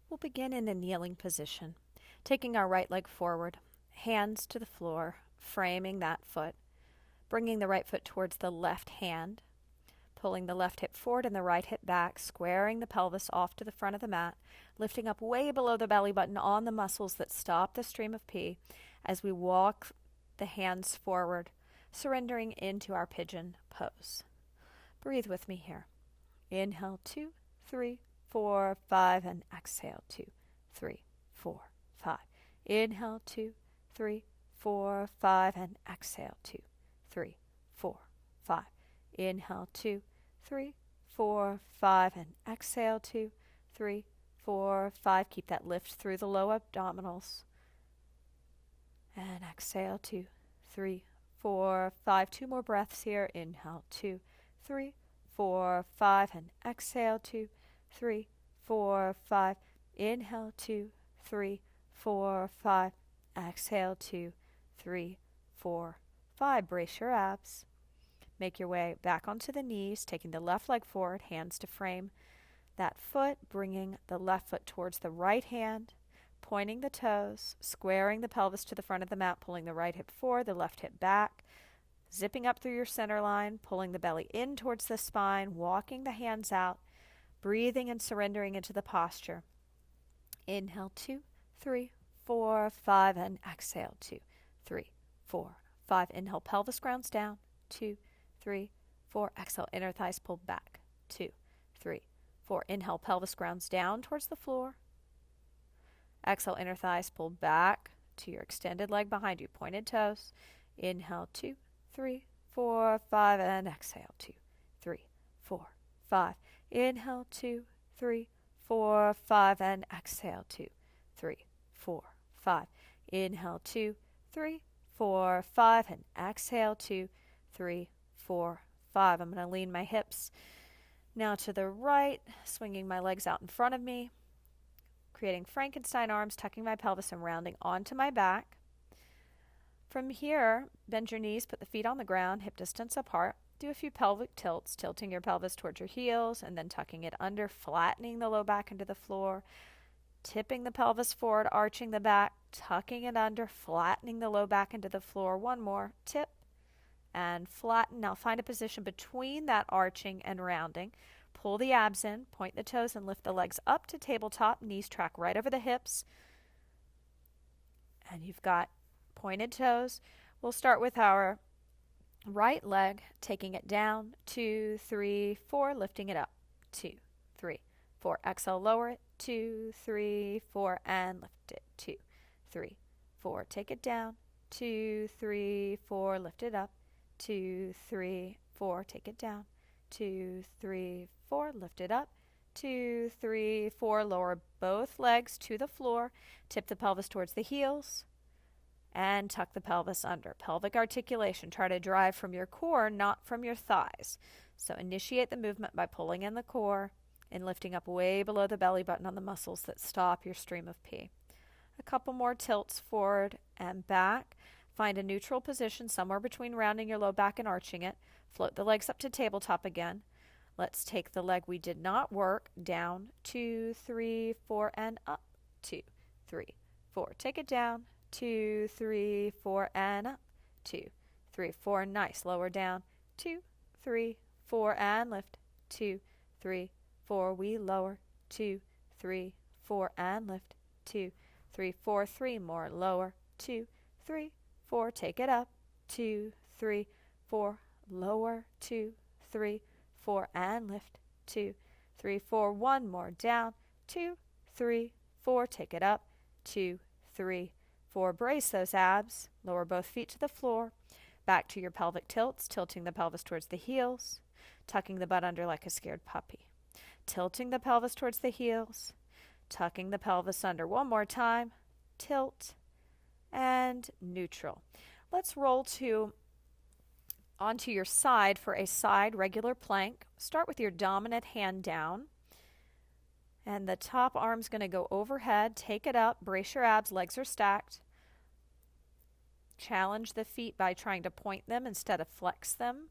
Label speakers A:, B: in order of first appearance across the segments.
A: We'll begin in a kneeling position, taking our right leg forward, hands to the floor, framing that foot, bringing the right foot towards the left hand, pulling the left hip forward and the right hip back, squaring the pelvis off to the front of the mat, lifting up way below the belly button on the muscles that stop the stream of pee as we walk the hands forward, surrendering into our pigeon pose. Breathe with me here. Inhale, 2, 3, 4, 5, and exhale, 2, 3, 4, 5. Inhale, 2, 3, 4, 5, and exhale, 2, 3, 4, 5. Inhale, 2, 3, 4, 5, and exhale, 2, 3, 4, 5. Keep that lift through the low abdominals. And exhale, 2, 3, 4, 5. 2 more breaths here. Inhale, 2, 3, 4, 5, and exhale, 2, 3, 4, 5. Inhale, 2, 3, 4, 5. Exhale, 2, 3, 4, 5. Brace your abs. Make your way back onto the knees, taking the left leg forward, hands to frame that foot, bringing the left foot towards the right hand, pointing the toes, squaring the pelvis to the front of the mat, pulling the right hip forward, the left hip back, zipping up through your center line, pulling the belly in towards the spine, walking the hands out, breathing and surrendering into the posture. Inhale, 2, 3, 4, 5, and exhale, 2, 3, 4, 5. Inhale, pelvis grounds down, 2, 3, 4. Exhale, inner thighs pulled back, 2, 3, 4. Inhale, pelvis grounds down towards the floor. Exhale, inner thighs pulled back to your extended leg behind you, pointed toes. Inhale, 2, 3, 4, 5, and exhale, 2, 3, 4, 5. Inhale, 2, 3, 4, 5, and exhale, 2, 3, 4, 5. Inhale, 2, 3, 4, 5, and exhale, 2, 3, 4, 5. I'm going to lean my hips now to the right, swinging my legs out in front of me, creating Frankenstein arms, tucking my pelvis and rounding onto my back. From here, bend your knees, put the feet on the ground, hip distance apart. Do a few pelvic tilts, tilting your pelvis towards your heels and then tucking it under, flattening the low back into the floor, tipping the pelvis forward, arching the back, tucking it under, flattening the low back into the floor. One more, tip and flatten. Now find a position between that arching and rounding. Pull the abs in, point the toes, and lift the legs up to tabletop. Knees track right over the hips. And you've got pointed toes. We'll start with our right leg, taking it down, 2, 3, 4, lifting it up, 2, 3, 4. Exhale, lower it, 2, 3, 4, and lift it, 2, 3, 4. Take it down, 2, 3, 4, lift it up, 2, 3, 4. Take it down, 2, 3, 4, lift it up, 2, 3, 4. Lower both legs to the floor, tip the pelvis towards the heels, and tuck the pelvis under. Pelvic articulation. Try to drive from your core, not from your thighs. So initiate the movement by pulling in the core and lifting up way below the belly button on the muscles that stop your stream of pee. A couple more tilts forward and back. Find a neutral position somewhere between rounding your low back and arching it. Float the legs up to tabletop again. Let's take the leg we did not work down, 2, 3, 4, and up, 2, 3, 4. Take it down, 2, 3, 4, and up, 2, 3, 4. Nice. Lower down, 2, 3, 4, and lift, 2, 3, 4. We lower, 2, 3, 4, and lift, 2, 3, 4. 3 more. Lower, 2, 3, 4. Take it up, 2, 3, 4. Lower, 2, 3, 4, and lift, 2, 3, 4. 1 more. Down, 2, 3, 4. Take it up, 2, 3, 4. Brace those abs. Lower both feet to the floor. Back to your pelvic tilts, tilting the pelvis towards the heels, tucking the butt under like a scared puppy. Tilting the pelvis towards the heels, tucking the pelvis under. One more time. Tilt and neutral. Let's roll onto your side for a side regular plank. Start with your dominant hand down. And the top arm's going to go overhead. Take it up. Brace your abs. Legs are stacked. Challenge the feet by trying to point them instead of flex them.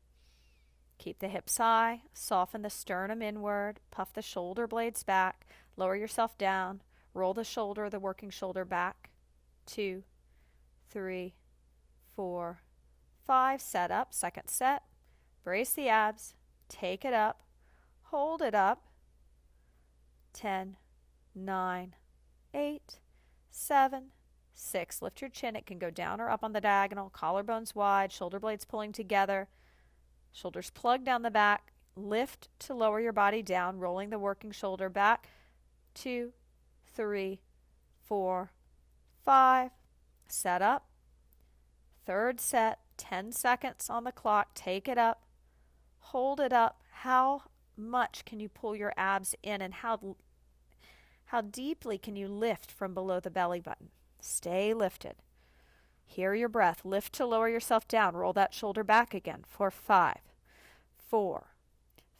A: Keep the hips high. Soften the sternum inward. Puff the shoulder blades back. Lower yourself down. Roll the working shoulder back. 2, 3, 4, 5. Set up. Second set. Brace the abs. Take it up. Hold it up. 10, 9, 8, 7, 6. Lift your chin. It can go down or up on the diagonal. Collarbones wide. Shoulder blades pulling together. Shoulders plug down the back. Lift to lower your body down, rolling the working shoulder back. 2, 3, 4, 5. Set up. Third set. 10 seconds on the clock. Take it up. Hold it up. How much can you pull your abs in, and how deeply can you lift from below the belly button? Stay lifted. Hear your breath. Lift to lower yourself down. Roll that shoulder back again for 5, 4,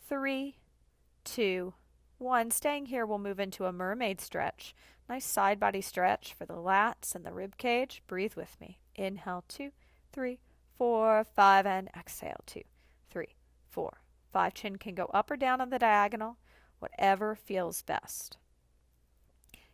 A: 3, 2, 1. Staying here, we'll move into a mermaid stretch. Nice side body stretch for the lats and the rib cage. Breathe with me. Inhale, 2, 3, 4, 5, and exhale, 2, 3, 4, 5. Chin can go up or down on the diagonal, whatever feels best.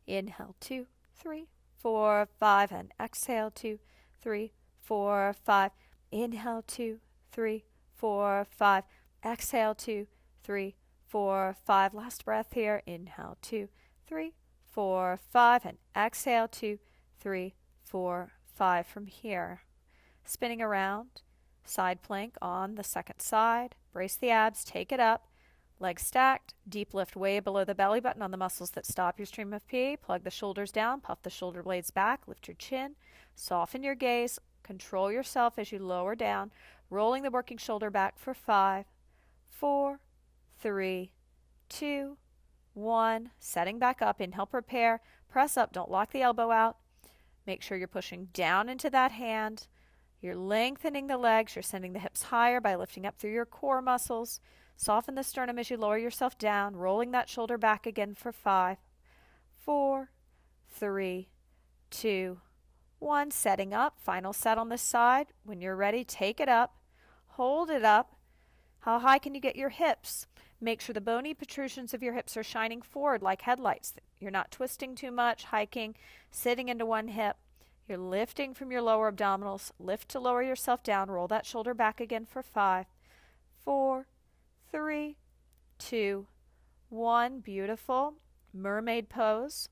A: Inhale, 2, 3, 4, 5, and exhale, 2, 3, 4, 5. Inhale, 2, 3, 4, 5. Exhale, 2, 3, 4, 5. Last breath here. Inhale, 2, 3, 4, 5, and exhale, 2, 3, 4, 5. From here, spinning around, side plank on the second side. Brace the abs, take it up. Legs stacked, deep lift way below the belly button on the muscles that stop your stream of pee. Plug the shoulders down, puff the shoulder blades back, lift your chin, soften your gaze, control yourself as you lower down, rolling the working shoulder back for 5, 4, 3, 2, 1. Setting back up. Inhale, prepare. Press up. Don't lock the elbow out. Make sure you're pushing down into that hand. You're lengthening the legs. You're sending the hips higher by lifting up through your core muscles. Soften the sternum as you lower yourself down, rolling that shoulder back again for 5, 4, 3, 2, 1. Setting up. Final set on this side. When you're ready, take it up. Hold it up. How high can you get your hips? Make sure the bony protrusions of your hips are shining forward like headlights. You're not twisting too much, hiking, sitting into one hip. You're lifting from your lower abdominals. Lift to lower yourself down. Roll that shoulder back again for 5, 4, 3, 2, 1. Beautiful. Mermaid pose.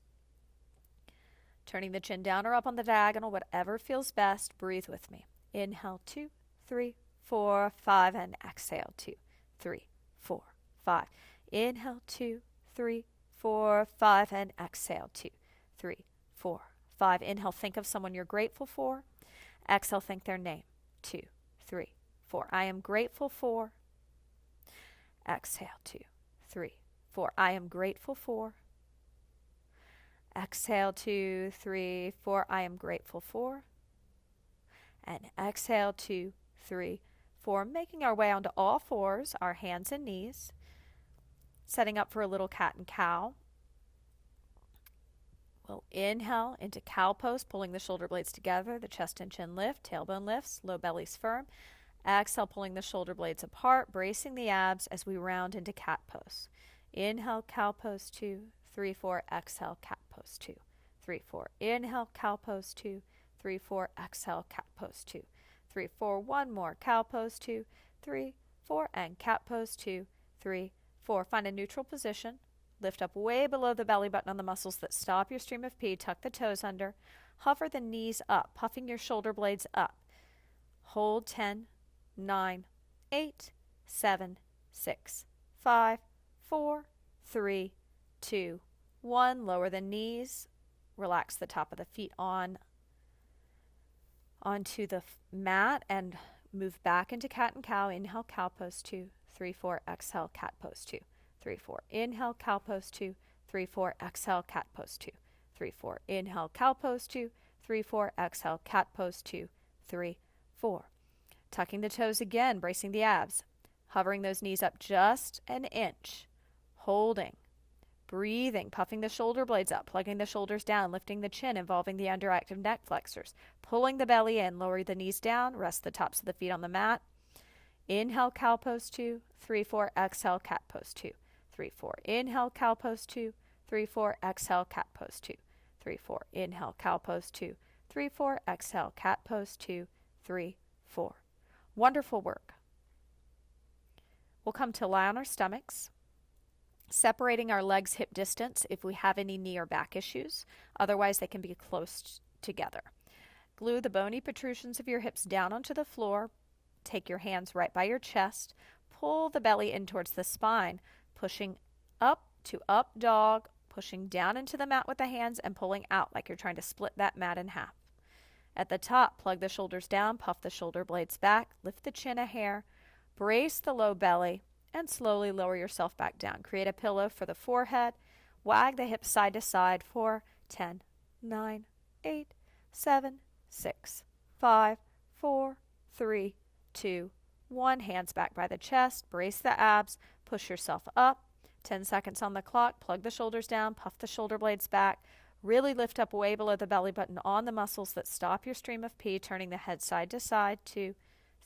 A: Turning the chin down or up on the diagonal, whatever feels best. Breathe with me. Inhale, 2, 3, 4, 5, and exhale, 2, 3, 4, 5. Inhale, 2, 3, 4, 5, and exhale, 2, 3, 4, 5. Inhale, think of someone you're grateful for. Exhale, think their name. 2, 3, 4. I am grateful for. Exhale, 2, 3, 4. I am grateful for. Exhale, 2, 3, 4. I am grateful for. And exhale, 2, 3, 4. Making our way onto all fours, our hands and knees. Setting up for a little cat and cow. We'll inhale into cow pose, pulling the shoulder blades together, the chest and chin lift, tailbone lifts, low belly's firm. Exhale, pulling the shoulder blades apart, bracing the abs as we round into cat pose. Inhale, cow pose, 2, 3, 4. Exhale, cat pose, 2, 3, 4. Inhale, cow pose, 2, 3, 4. Exhale, cat pose, 2, 3, 4. One more. Cow pose, 2, 3, 4. And cat pose, 2, 3, 4. Find a neutral position. Lift up way below the belly button on the muscles that stop your stream of pee. Tuck the toes under. Hover the knees up, puffing your shoulder blades up. Hold 10, 9, 8, 7, 6, 5, 4, 3, 2, 1. Lower the knees. Relax the top of the feet onto the mat and move back into cat and cow. Inhale, cow pose, 2, 3, 4. Exhale, cat pose, 2, 3, 4. Inhale, cow pose, 2, 3, 4. Exhale, cat pose, 2, 3, 4. Inhale, cow pose, 2, 3, 4. Exhale, cat pose, 2, 3, 4. Tucking the toes again, bracing the abs. Hovering those knees up just an inch. Holding. Breathing, puffing the shoulder blades up, plugging the shoulders down, lifting the chin, involving the underactive neck flexors. Pulling the belly in, lower the knees down, rest the tops of the feet on the mat. Inhale, cow pose, 2, 3, 4. Exhale, cat pose, 2, 3, 4. Inhale, cow pose, 2, 3, 4, exhale, cat pose 2, 3, 4, inhale, cow pose 2, 3, 4, exhale, cat pose 2, 3, 4. Wonderful work. We'll come to lie on our stomachs, separating our legs hip distance if we have any knee or back issues. Otherwise, they can be close together. Glue the bony protrusions of your hips down onto the floor. Take your hands right by your chest. Pull the belly in towards the spine, pushing up to up dog, pushing down into the mat with the hands and pulling out like you're trying to split that mat in half. At the top, plug the shoulders down, puff the shoulder blades back, lift the chin a hair, brace the low belly, and slowly lower yourself back down. Create a pillow for the forehead. Wag the hips side to side for 10, 9, 8, 7, 6, 5, 4, 3, 2, 1. Hands back by the chest. Brace the abs. Push yourself up. 10 seconds on the clock. Plug the shoulders down. Puff the shoulder blades back. Really lift up way below the belly button on the muscles that stop your stream of pee, turning the head side to side. 2,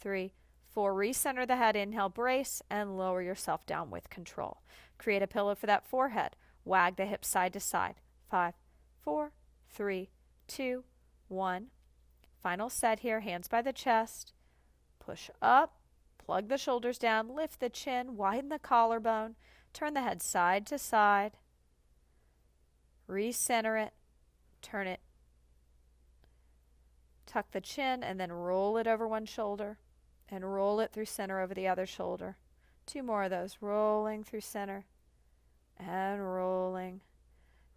A: 3, 4. Recenter the head. Inhale, brace, and lower yourself down with control. Create a pillow for that forehead. Wag the hips side to side. 5, 4, 3, 2, 1. Final set here. Hands by the chest. Push up. Plug the shoulders down. Lift the chin. Widen the collarbone. Turn the head side to side. Recenter it. Turn it. Tuck the chin and then roll it over one shoulder and roll it through center over the other shoulder. 2 more of those. Rolling through center and rolling.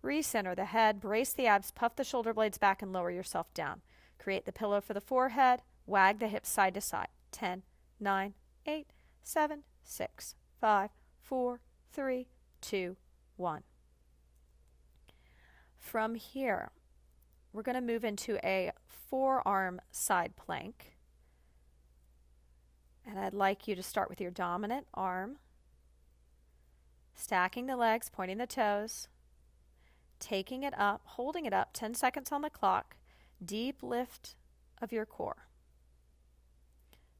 A: Recenter the head. Brace the abs. Puff the shoulder blades back and lower yourself down. Create the pillow for the forehead. Wag the hips side to side. 10, 9, 8, 7, 6, 5, 4, 3, 2, 1. From here, we're going to move into a forearm side plank. And I'd like you to start with your dominant arm, stacking the legs, pointing the toes, taking it up, holding it up, 10 seconds on the clock. Deep lift of your core.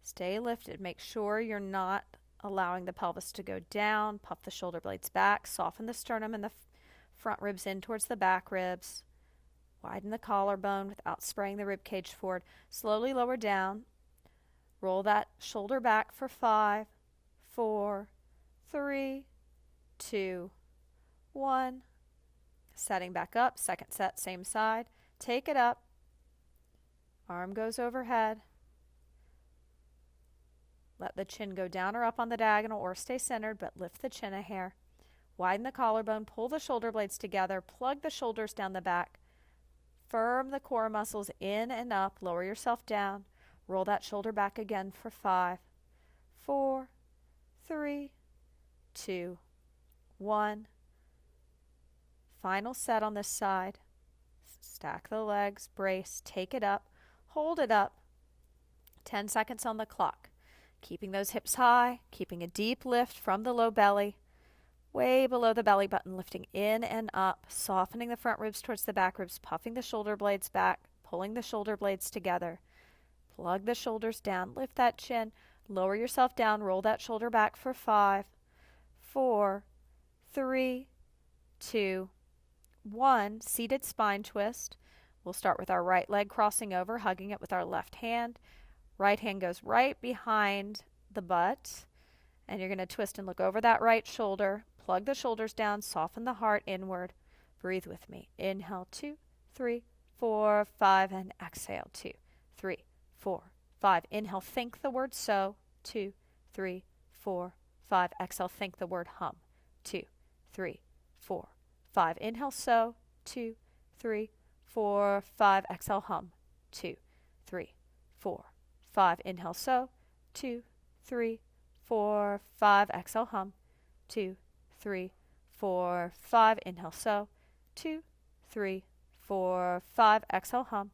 A: Stay lifted. Make sure you're not allowing the pelvis to go down. Puff the shoulder blades back. Soften the sternum and the front ribs in towards the back ribs. Widen the collarbone without spraying the rib cage forward. Slowly lower down. Roll that shoulder back for 5, 4, 3, 2, 1. Setting back up. Second set, same side. Take it up. Arm goes overhead. Let the chin go down or up on the diagonal or stay centered, but lift the chin a hair. Widen the collarbone, pull the shoulder blades together, plug the shoulders down the back. Firm the core muscles in and up, lower yourself down. Roll that shoulder back again for 5, 4, 3, 2, 1. Final set on this side. Stack the legs, brace, take it up, hold it up. 10 seconds on the clock. Keeping those hips high, keeping a deep lift from the low belly, way below the belly button, lifting in and up, softening the front ribs towards the back ribs, puffing the shoulder blades back, pulling the shoulder blades together. Plug the shoulders down, lift that chin, lower yourself down, roll that shoulder back for 5, 4, 3, 2, 1. Seated spine twist. We'll start with our right leg crossing over, hugging it with our left hand. Right hand goes right behind the butt, and you're going to twist and look over that right shoulder. Plug the shoulders down, soften the heart inward. Breathe with me. Inhale, 2, 3, 4, 5, and exhale, 2, 3, 4, 5. Inhale, think the word so. 2, 3, 4, 5. Exhale, think the word hum. 2, 3, 4, 5. Inhale, so. 2, 3, 4, 5. Exhale, hum. 2, 3, 4, 5. Inhale, so. 2, 3, 4, 5. Exhale, hum. 2, 3, 4, 5. Inhale, so. 2, 3, 4, 5. Exhale, hum.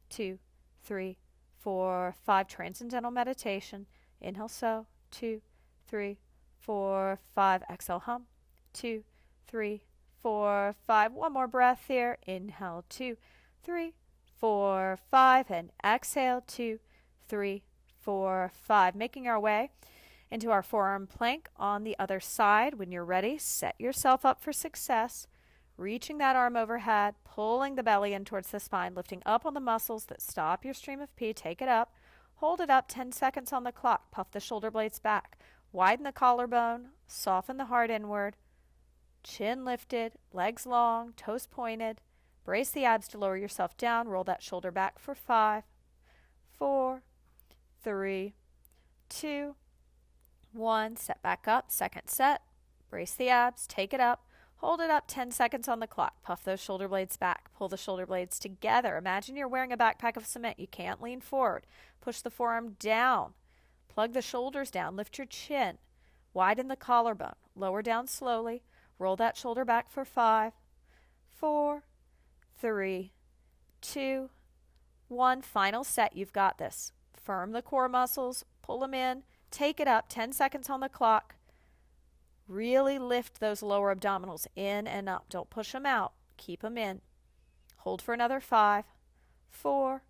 A: 2, 3, 4, 5. Transcendental meditation. Inhale, so. 2, 3, 4, 5. Exhale, hum. 2, 3, 4, 5. One more breath here. Inhale, 2, 3, 4, 5. And exhale, 2, 3, 4, 5. Making our way into our forearm plank on the other side. When you're ready, set yourself up for success. Reaching that arm overhead, pulling the belly in towards the spine, lifting up on the muscles that stop your stream of pee. Take it up. Hold it up 10 seconds on the clock. Puff the shoulder blades back. Widen the collarbone. Soften the heart inward. Chin lifted, legs long, toes pointed. Brace the abs to lower yourself down. Roll that shoulder back for 5, 4, 3, 2, 1. Set back up. Second set. Brace the abs. Take it up. Hold it up 10 seconds on the clock. Puff those shoulder blades back. Pull the shoulder blades together. Imagine you're wearing a backpack of cement. You can't lean forward. Push the forearm down. Plug the shoulders down. Lift your chin. Widen the collarbone. Lower down slowly. Roll that shoulder back for 5, 4, 3, 2, 1. Final set. You've got this. Firm the core muscles. Pull them in. Take it up 10 seconds on the clock. Really lift those lower abdominals in and up. Don't push them out. Keep them in. Hold for another 5, 4,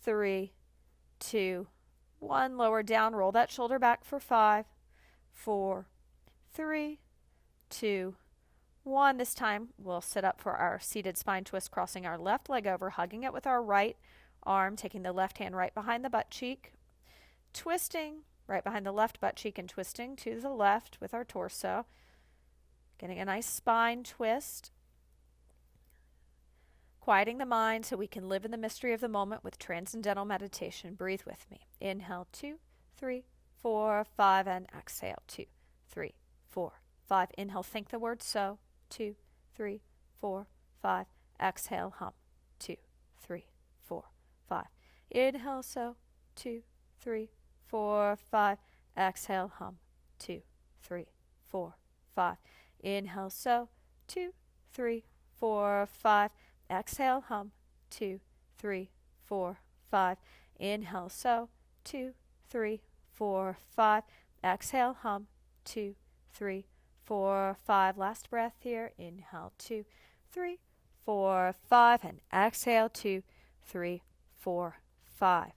A: 3, 2, 1. Lower down. Roll that shoulder back for 5, 4, 3, 2, 1. This time we'll sit up for our seated spine twist, crossing our left leg over, hugging it with our right arm, taking the left hand right behind the butt cheek, twisting right behind the left butt cheek and twisting to the left with our torso. Getting a nice spine twist. Quieting the mind so we can live in the mystery of the moment with transcendental meditation. Breathe with me. Inhale, 2, 3, 4, 5, and exhale, 2, 3, 4, 5. Inhale, think the word so. 2, 3, 4, 5. Exhale, hum. 2, 3, 4, 5. Inhale, so. 2, 3, 4, 5. Exhale, hum. 2, 3, 4, 5. Inhale, so. 2, 3, 4, 5. Exhale, hum. 2, 3, 4, 5. Inhale, so. 2, 3, 4, 5. Exhale, hum. 2, 3, 4, 5. Last breath here. Inhale, 2, 3, 4, 5. And exhale, 2, 3, 4, 5.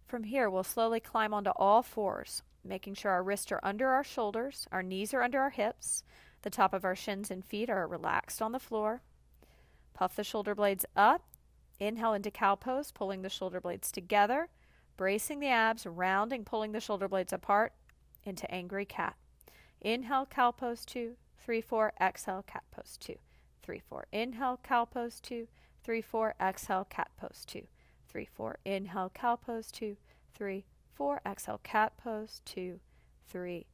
A: From here, we'll slowly climb onto all fours, making sure our wrists are under our shoulders, our knees are under our hips, the top of our shins and feet are relaxed on the floor. Puff the shoulder blades up. Inhale into cow pose, pulling the shoulder blades together, bracing the abs, rounding, pulling the shoulder blades apart into angry cat. Inhale, cow pose, 2, 3, 4. Exhale, cat pose, 2, 3, 4. Inhale, cow pose, 2, 3, 4. Exhale, cat pose, 2, 3, 4. Inhale, cow pose, 2, 3, 4. Exhale, cat pose, 2, 3,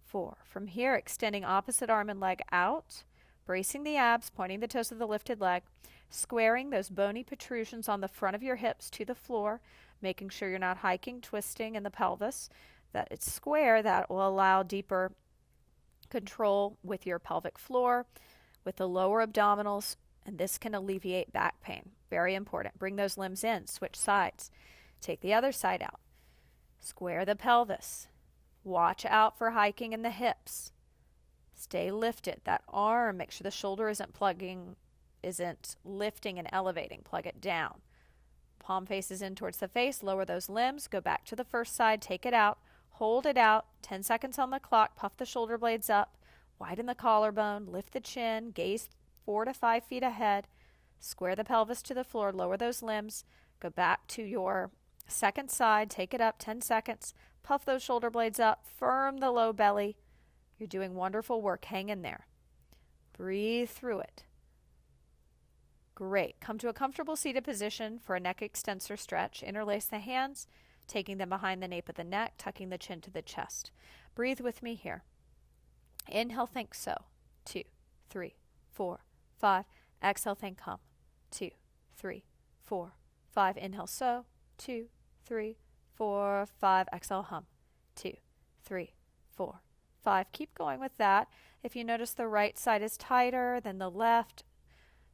A: 4. From here, extending opposite arm and leg out, bracing the abs, pointing the toes of the lifted leg, squaring those bony protrusions on the front of your hips to the floor, making sure you're not hiking, twisting in the pelvis, that it's square. That will allow deeper control with your pelvic floor, with the lower abdominals, and this can alleviate back pain. Very important. Bring those limbs in. Switch sides. Take the other side out. Square the pelvis. Watch out for hiking in the hips. Stay lifted. That arm, make sure the shoulder isn't lifting and elevating. Plug it down. Palm faces in towards the face. Lower those limbs. Go back to the first side. Take it out. Hold it out. 10 seconds on the clock. Puff the shoulder blades up. Widen the collarbone. Lift the chin. Gaze 4 to 5 feet ahead. Square the pelvis to the floor. Lower those limbs. Go back to your second side. Take it up 10 seconds. Puff those shoulder blades up. Firm the low belly. You're doing wonderful work. Hang in there. Breathe through it. Great. Come to a comfortable seated position for a neck extensor stretch. Interlace the hands, taking them behind the nape of the neck, tucking the chin to the chest. Breathe with me here. Inhale, think so. 2, 3, 4, 5. Exhale, think hum. 2, 3, 4, 5. Inhale, so. 2, 3, 4, 5. Exhale, hum. 2, 3, 4, 5. Keep going with that. If you notice the right side is tighter than the left,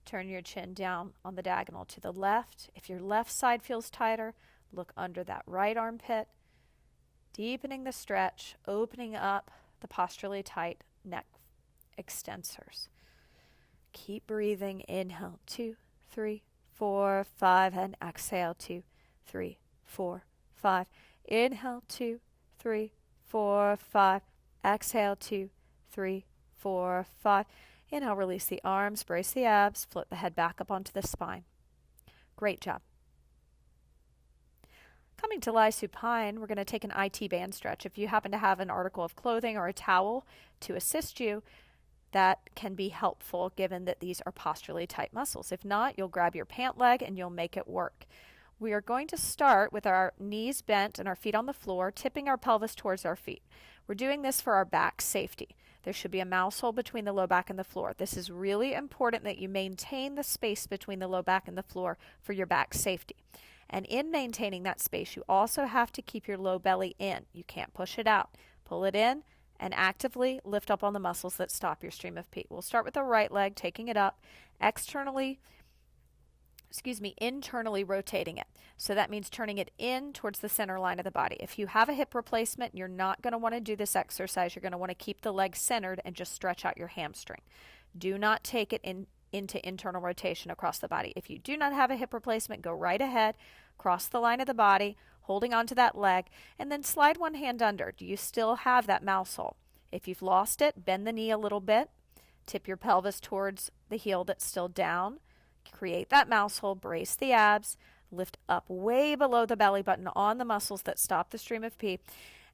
A: turn your chin down on the diagonal to the left. If your left side feels tighter, look under that right armpit, deepening the stretch, opening up the posturally tight neck extensors. Keep breathing. Inhale, 2, 3, 4, 5, and exhale, 2, 3, 4, 5. Inhale, 2, 3, 4, 5. Exhale, 2, 3, 4, 5. Inhale, release the arms, brace the abs, flip the head back up onto the spine. Great job. Coming to lie supine, we're going to take an IT band stretch. If you happen to have an article of clothing or a towel to assist you, that can be helpful given that these are posturally tight muscles. If not, you'll grab your pant leg and you'll make it work. We are going to start with our knees bent and our feet on the floor, tipping our pelvis towards our feet. We're doing this for our back safety. There should be a mouse hole between the low back and the floor. This is really important that you maintain the space between the low back and the floor for your back safety. And in maintaining that space, you also have to keep your low belly in. You can't push it out. Pull it in and actively lift up on the muscles that stop your stream of pee. We'll start with the right leg, taking it up, internally rotating it. So that means turning it in towards the center line of the body. If you have a hip replacement, you're not going to want to do this exercise. You're going to want to keep the leg centered and just stretch out your hamstring. Do not take it into internal rotation across the body. If you do not have a hip replacement, go right ahead, cross the line of the body, holding onto that leg, and then slide one hand under. Do you still have that mouse hole? If you've lost it, bend the knee a little bit, tip your pelvis towards the heel that's still down, create that mouse hole, brace the abs, lift up way below the belly button on the muscles that stop the stream of pee.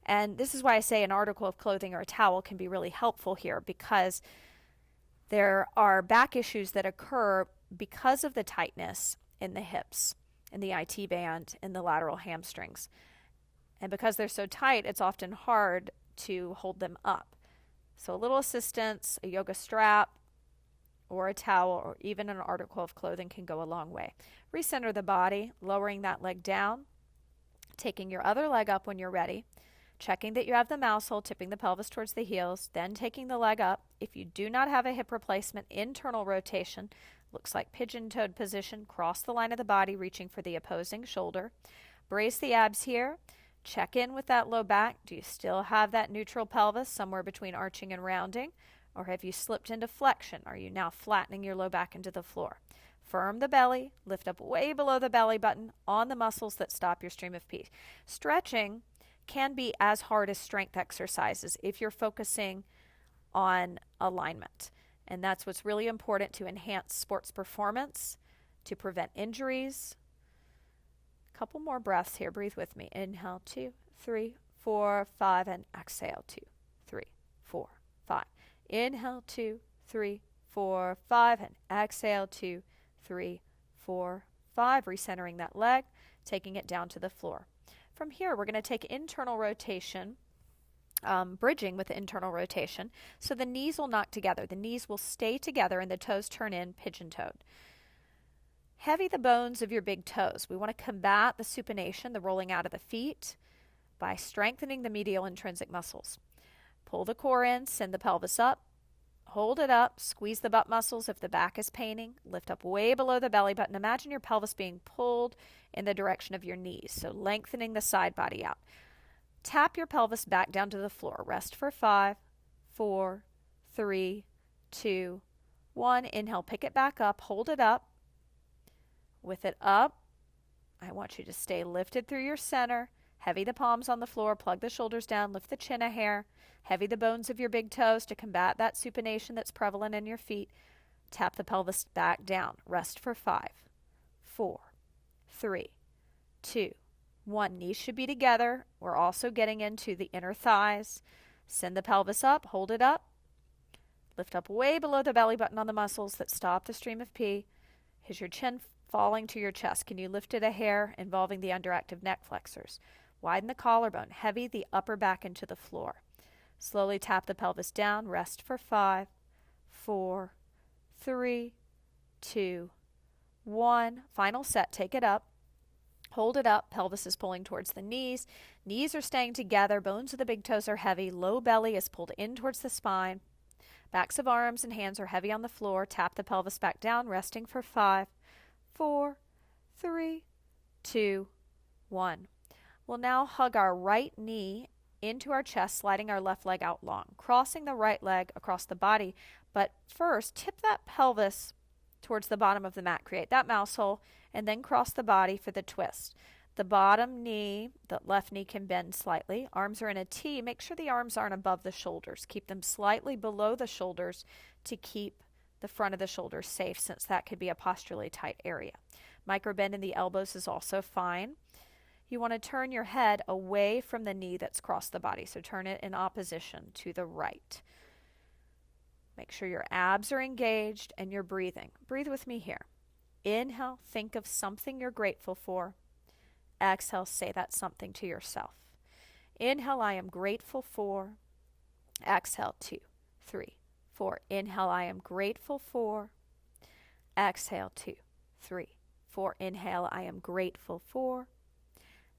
A: And this is why I say an article of clothing or a towel can be really helpful here, because there are back issues that occur because of the tightness in the hips, in the IT band, in the lateral hamstrings. And because they're so tight, it's often hard to hold them up. So a little assistance, a yoga strap, or a towel, or even an article of clothing can go a long way. Recenter the body, lowering that leg down, taking your other leg up when you're ready, checking that you have the mouse hole, tipping the pelvis towards the heels, then taking the leg up. If you do not have a hip replacement, internal rotation, looks like pigeon-toed position, cross the line of the body, reaching for the opposing shoulder. Brace the abs here. Check in with that low back. Do you still have that neutral pelvis somewhere between arching and rounding? Or have you slipped into flexion? Are you now flattening your low back into the floor? Firm the belly, lift up way below the belly button on the muscles that stop your stream of pee. Stretching can be as hard as strength exercises if you're focusing on alignment. And that's what's really important to enhance sports performance, to prevent injuries. A couple more breaths here. Breathe with me. Inhale, 2, 3, 4, 5, and exhale, 2, 3, 4, 5. Inhale, 2, 3, 4, 5, and exhale, 2, 3, 4, 5. Recentering that leg, taking it down to the floor. From here, we're going to take internal rotation, bridging with the internal rotation. So the knees will knock together. The knees will stay together and the toes turn in pigeon-toed. Heavy the bones of your big toes. We want to combat the supination, the rolling out of the feet, by strengthening the medial intrinsic muscles. Pull the core in, send the pelvis up, hold it up, squeeze the butt muscles if the back is paining, lift up way below the belly button. Imagine your pelvis being pulled in the direction of your knees, so lengthening the side body out. Tap your pelvis back down to the floor. Rest for 5, 4, 3, 2, 1. Inhale, pick it back up, hold it up. With it up, I want you to stay lifted through your center. Heavy the palms on the floor, plug the shoulders down, lift the chin a hair. Heavy the bones of your big toes to combat that supination that's prevalent in your feet. Tap the pelvis back down. Rest for 5, 4, 3, 2, 1. Knees should be together. We're also getting into the inner thighs. Send the pelvis up, hold it up. Lift up way below the belly button on the muscles that stop the stream of pee. Is your chin falling to your chest? Can you lift it a hair, involving the underactive neck flexors? Widen the collarbone. Heavy the upper back into the floor. Slowly tap the pelvis down. Rest for 5, 4, 3, 2, 1. Final set. Take it up. Hold it up. Pelvis is pulling towards the knees. Knees are staying together. Bones of the big toes are heavy. Low belly is pulled in towards the spine. Backs of arms and hands are heavy on the floor. Tap the pelvis back down. Resting for 5, 4, 3, 2, 1. We'll now hug our right knee into our chest, sliding our left leg out long, crossing the right leg across the body. But first, tip that pelvis towards the bottom of the mat. Create that mouse hole, and then cross the body for the twist. The bottom knee, the left knee can bend slightly. Arms are in a T. Make sure the arms aren't above the shoulders. Keep them slightly below the shoulders to keep the front of the shoulders safe, since that could be a posturally tight area. Micro bend in the elbows is also fine. You want to turn your head away from the knee that's crossed the body, so turn it in opposition to the right. Make sure your abs are engaged and you're breathing. Breathe with me here. Inhale, think of something you're grateful for. Exhale, say that something to yourself. Inhale, I am grateful for. Exhale, 2, 3, 4. Inhale, I am grateful for. Exhale, 2, 3, 4. Inhale, I am grateful for.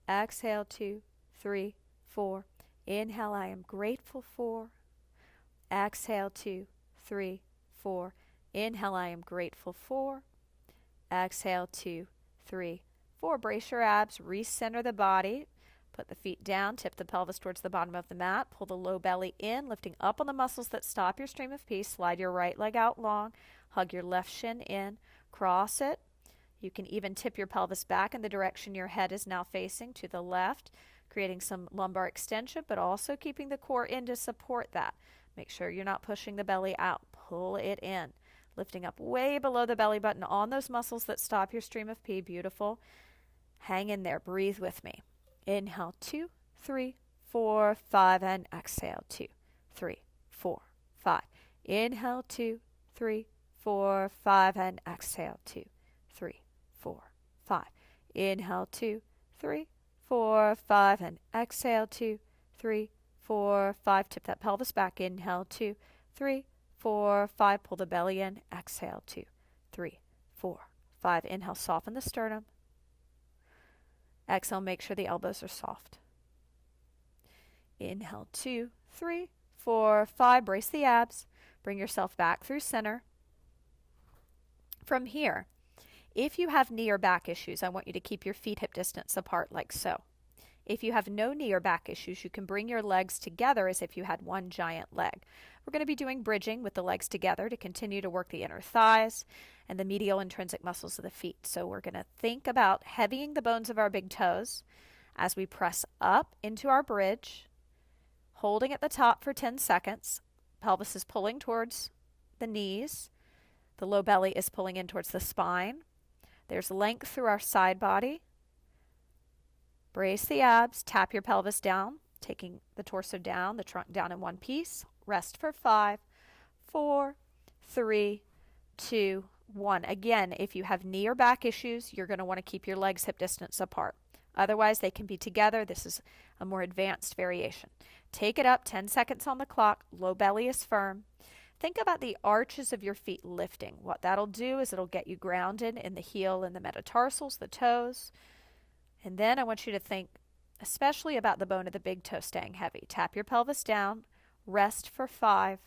A: Exhale, 2, 3, 4. Inhale, I am grateful for. Exhale, 2, 3, 4. Inhale, I am grateful for. Exhale, 2, 3, 4. Brace your abs, recenter the body. Put the feet down, tip the pelvis towards the bottom of the mat. Pull the low belly in, lifting up on the muscles that stop your stream of peace. Slide your right leg out long. Hug your left shin in. Cross it. You can even tip your pelvis back in the direction your head is now facing, to the left, creating some lumbar extension, but also keeping the core in to support that. Make sure you're not pushing the belly out. Pull it in. Lifting up way below the belly button on those muscles that stop your stream of pee. Beautiful. Hang in there. Breathe with me. Inhale, 2, 3, 4, 5, and exhale, 2, 3, 4, 5. Inhale, 2, 3, 4, 5, and exhale, 2, 3, 4, 5. Inhale, 2, 3, 4, 5, and exhale, 2, 3, 4, 5. Tip that pelvis back. Inhale, 2, 3, 4, 5. Pull the belly in. Exhale, 2, 3, 4, 5. Inhale, soften the sternum. Exhale, make sure the elbows are soft. Inhale, 2, 3, 4, 5. Brace the abs. Bring yourself back through center. From here, if you have knee or back issues, I want you to keep your feet hip distance apart like so. If you have no knee or back issues, you can bring your legs together as if you had one giant leg. We're going to be doing bridging with the legs together to continue to work the inner thighs and the medial intrinsic muscles of the feet. So we're going to think about heavying the bones of our big toes as we press up into our bridge, holding at the top for 10 seconds. Pelvis is pulling towards the knees. The low belly is pulling in towards the spine. There's length through our side body. Brace the abs, tap your pelvis down, taking the torso down, the trunk down in one piece. Rest for 5, 4, 3, 2, 1. Again, if you have knee or back issues, you're going to want to keep your legs hip distance apart. Otherwise, they can be together. This is a more advanced variation. Take it up, 10 seconds on the clock. Low belly is firm. Think about the arches of your feet lifting. What that'll do is it'll get you grounded in the heel and the metatarsals, the toes. And then I want you to think especially about the bone of the big toe staying heavy. Tap your pelvis down. Rest for 5,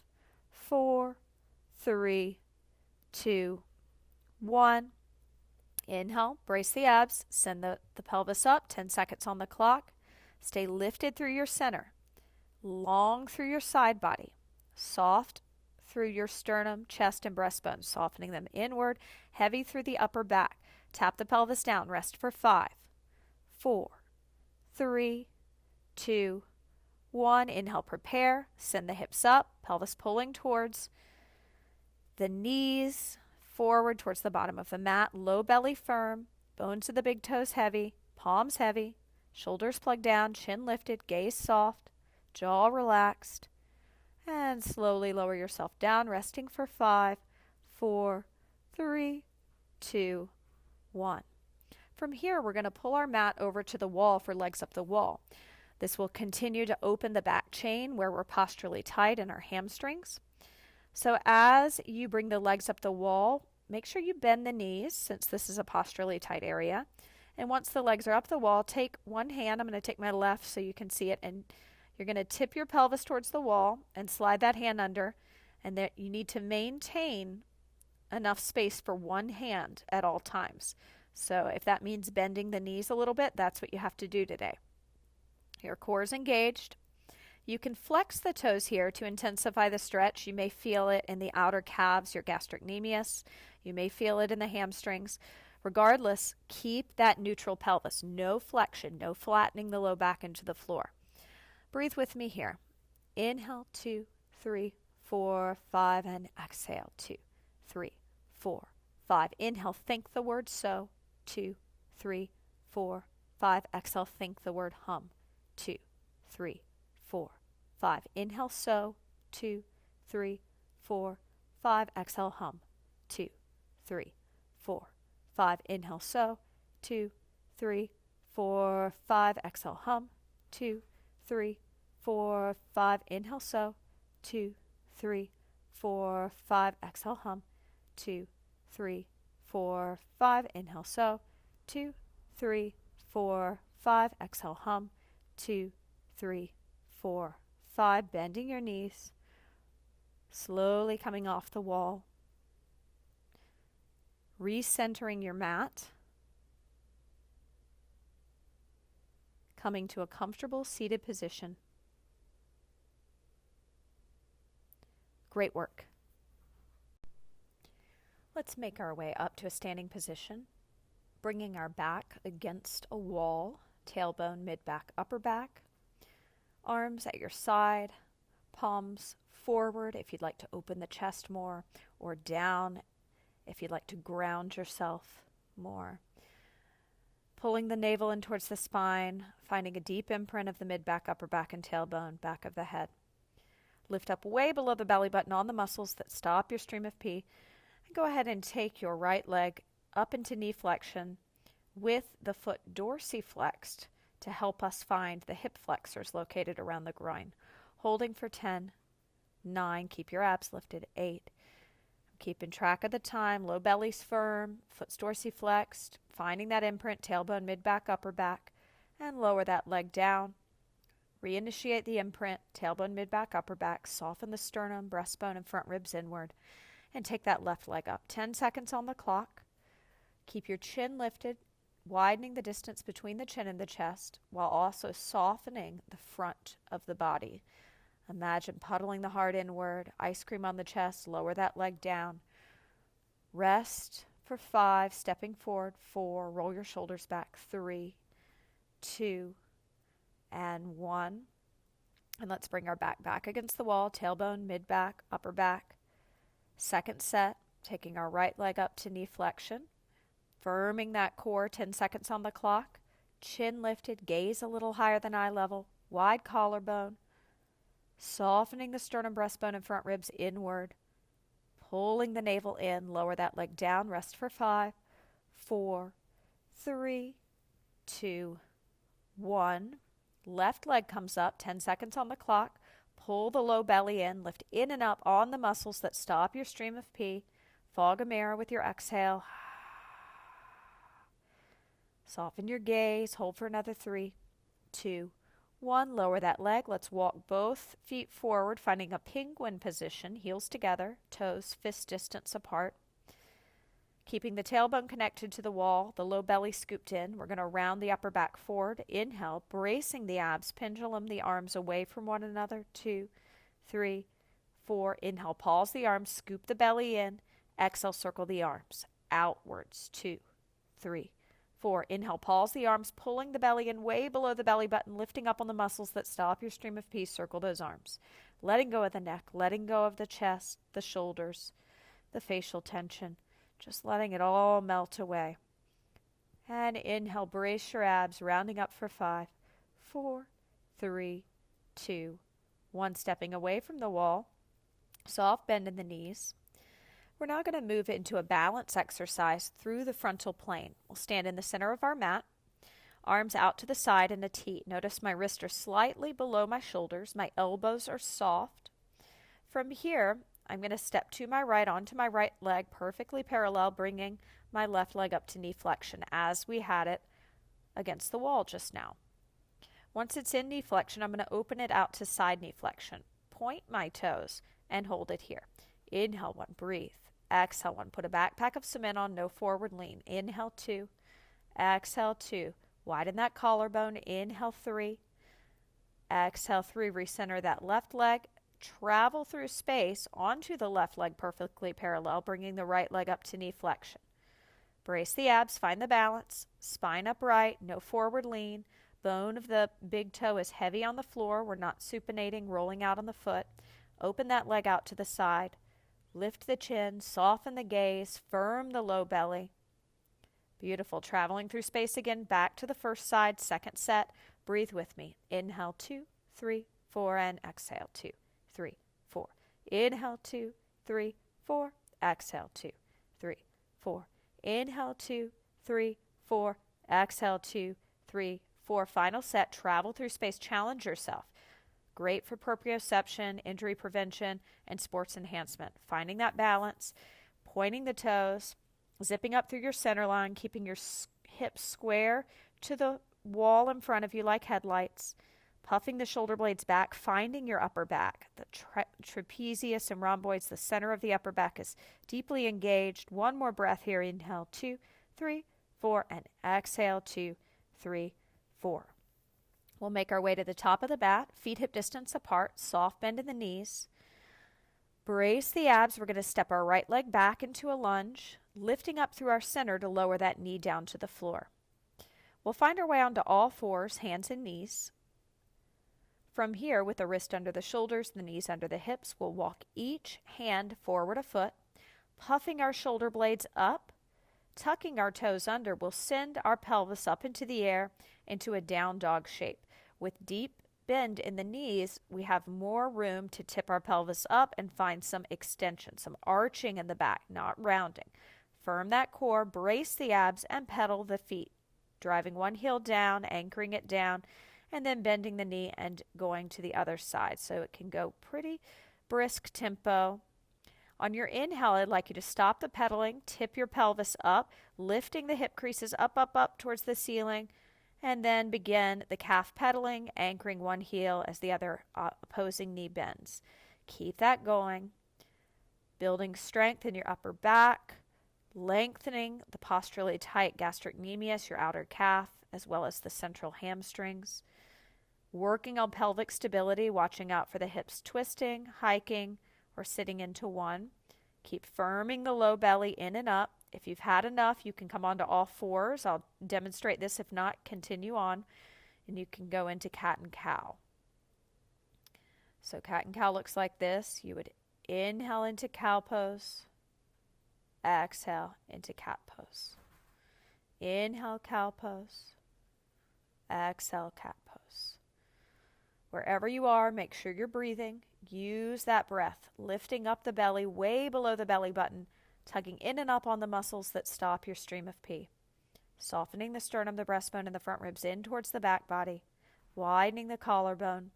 A: 4, 3, 2, 1. Inhale, brace the abs, send the pelvis up, 10 seconds on the clock. Stay lifted through your center, long through your side body, soft through your sternum, chest, and breastbone, softening them inward, heavy through the upper back. Tap the pelvis down, rest for 5, 4, 3, 2, 1. Inhale, prepare, send the hips up, pelvis pulling towards the knees, forward towards the bottom of the mat, low belly firm, bones of the big toes heavy, palms heavy, shoulders plugged down, chin lifted, gaze soft, jaw relaxed, and slowly lower yourself down, resting for 5, 4, 3, 2, 1. From here, we're going to pull our mat over to the wall for legs up the wall. This will continue to open the back chain where we're posturally tight in our hamstrings. So as you bring the legs up the wall, make sure you bend the knees since this is a posturally tight area. And once the legs are up the wall, take one hand. I'm going to take my left so you can see it. And you're going to tip your pelvis towards the wall and slide that hand under. And that you need to maintain enough space for one hand at all times. So if that means bending the knees a little bit, that's what you have to do today. Your core is engaged. You can flex the toes here to intensify the stretch. You may feel it in the outer calves, your gastrocnemius. You may feel it in the hamstrings. Regardless, keep that neutral pelvis. No flexion, no flattening the low back into the floor. Breathe with me here. Inhale, 2, 3, 4, 5, and exhale, 2, 3, 4, 5. Inhale, think the word so. 2, 3, 4, 5. Exhale, think the word hum. 2, 3, 4, 5. Inhale, so. 2, 3, 4, 5. Exhale, hum. 2, 3, 4, 5. Inhale, so. 2, 3, 4, 5. Exhale, hum. 2, 3, 4, 5. Inhale, so. 2, 3, 4, 5. Exhale, hum. 2, 3, 4, 5. Inhale, so. 2, 3, 4, 5. Exhale, hum. 2, 3, 4, 5. Bending your knees. Slowly coming off the wall. Recentering your mat. Coming to a comfortable seated position. Great work. Let's make our way up to a standing position, bringing our back against a wall, tailbone, mid-back, upper back, arms at your side, palms forward if you'd like to open the chest more, or down if you'd like to ground yourself more. Pulling the navel in towards the spine, finding a deep imprint of the mid-back, upper back, and tailbone, back of the head. Lift up way below the belly button on the muscles that stop your stream of pee. And go ahead and take your right leg up into knee flexion with the foot dorsiflexed to help us find the hip flexors located around the groin. Holding for 10, 9, keep your abs lifted, 8. Keeping track of the time, low belly's firm, foot's dorsiflexed, finding that imprint, tailbone, mid-back, upper back, and lower that leg down. Reinitiate the imprint, tailbone, mid-back, upper back, soften the sternum, breastbone, and front ribs inward, and take that left leg up. 10 seconds on the clock. Keep your chin lifted, widening the distance between the chin and the chest, while also softening the front of the body. Imagine puddling the heart inward, ice cream on the chest, lower that leg down. Rest for 5, stepping forward, 4, roll your shoulders back, 3, 2, and 1. And let's bring our back against the wall, tailbone, mid-back, upper back. Second set, taking our right leg up to knee flexion, firming that core, 10 seconds on the clock. Chin lifted, gaze a little higher than eye level, wide collarbone. Softening the sternum, breastbone, and front ribs inward. Pulling the navel in, lower that leg down, rest for 5, 4, 3, 2, 1. Left leg comes up, 10 seconds on the clock. Pull the low belly in, lift in and up on the muscles that stop your stream of pee. Fog a mirror with your exhale. Soften your gaze, hold for another 3, 2, 1. Lower that leg. Let's walk both feet forward, finding a penguin position, heels together, toes fist distance apart. Keeping the tailbone connected to the wall, the low belly scooped in. We're going to round the upper back forward. Inhale, bracing the abs, pendulum the arms away from one another. 2, 3, 4. Inhale, pause the arms, scoop the belly in. Exhale, circle the arms outwards. 2, 3, 4. Inhale, pause the arms, pulling the belly in way below the belly button, lifting up on the muscles that stop your stream of pee. Circle those arms. Letting go of the neck, letting go of the chest, the shoulders, the facial tension. Just letting it all melt away. And inhale, brace your abs, rounding up for 5, 4, 3, 2, 1. Stepping away from the wall. Soft bend in the knees. We're now going to move into a balance exercise through the frontal plane. We'll stand in the center of our mat, arms out to the side in a T. Notice my wrists are slightly below my shoulders. My elbows are soft. From here, I'm going to step to my right onto my right leg, perfectly parallel, bringing my left leg up to knee flexion as we had it against the wall just now. Once it's in knee flexion, I'm going to open it out to side knee flexion. Point my toes and hold it here. Inhale 1, breathe. Exhale 1, put a backpack of cement on, no forward lean. Inhale 2, exhale 2. Widen that collarbone. Inhale 3, exhale 3. Recenter that left leg. Travel through space onto the left leg perfectly parallel, bringing the right leg up to knee flexion. Brace the abs, find the balance. Spine upright, no forward lean. Bone of the big toe is heavy on the floor. We're not supinating, rolling out on the foot. Open that leg out to the side. Lift the chin, soften the gaze, firm the low belly. Beautiful. Traveling through space again, back to the first side, second set. Breathe with me. Inhale, 2, 3, 4, and exhale, 2, 3, 4. Inhale, 2, 3, 4. Exhale, 2, 3, 4. Inhale, 2, 3, 4. Exhale, 2, 3, 4. Final set. Travel through space. Challenge yourself. Great for proprioception, injury prevention, and sports enhancement. Finding that balance, pointing the toes, zipping up through your center line, keeping your hips square to the wall in front of you like headlights, puffing the shoulder blades back, finding your upper back. The trapezius and rhomboids, the center of the upper back is deeply engaged. One more breath here. Inhale, 2, 3, 4, and exhale, 2, 3, 4. We'll make our way to the top of the mat, feet hip distance apart, soft bend in the knees. Brace the abs. We're going to step our right leg back into a lunge, lifting up through our center to lower that knee down to the floor. We'll find our way onto all fours, hands and knees. From here, with the wrist under the shoulders, the knees under the hips, we'll walk each hand forward a foot, puffing our shoulder blades up, tucking our toes under. We'll send our pelvis up into the air into a down dog shape. With deep bend in the knees, we have more room to tip our pelvis up and find some extension, some arching in the back, not rounding. Firm that core, brace the abs, and pedal the feet, driving one heel down, anchoring it down, and then bending the knee and going to the other side. So it can go pretty brisk tempo. On your inhale, I'd like you to stop the pedaling, tip your pelvis up, lifting the hip creases up, up, up towards the ceiling, and then begin the calf pedaling, anchoring one heel as the other opposing knee bends. Keep that going, building strength in your upper back, lengthening the posturally tight gastrocnemius, your outer calf, as well as the central hamstrings. Working on pelvic stability, watching out for the hips twisting, hiking, or sitting into one. Keep firming the low belly in and up. If you've had enough, you can come onto all fours. I'll demonstrate this. If not, continue on, and you can go into cat and cow. So cat and cow looks like this. You would inhale into cow pose, exhale into cat pose. Inhale, cow pose, exhale, cat pose. Wherever you are, make sure you're breathing. Use that breath, lifting up the belly way below the belly button, tugging in and up on the muscles that stop your stream of pee. Softening the sternum, the breastbone, and the front ribs in towards the back body, widening the collarbone.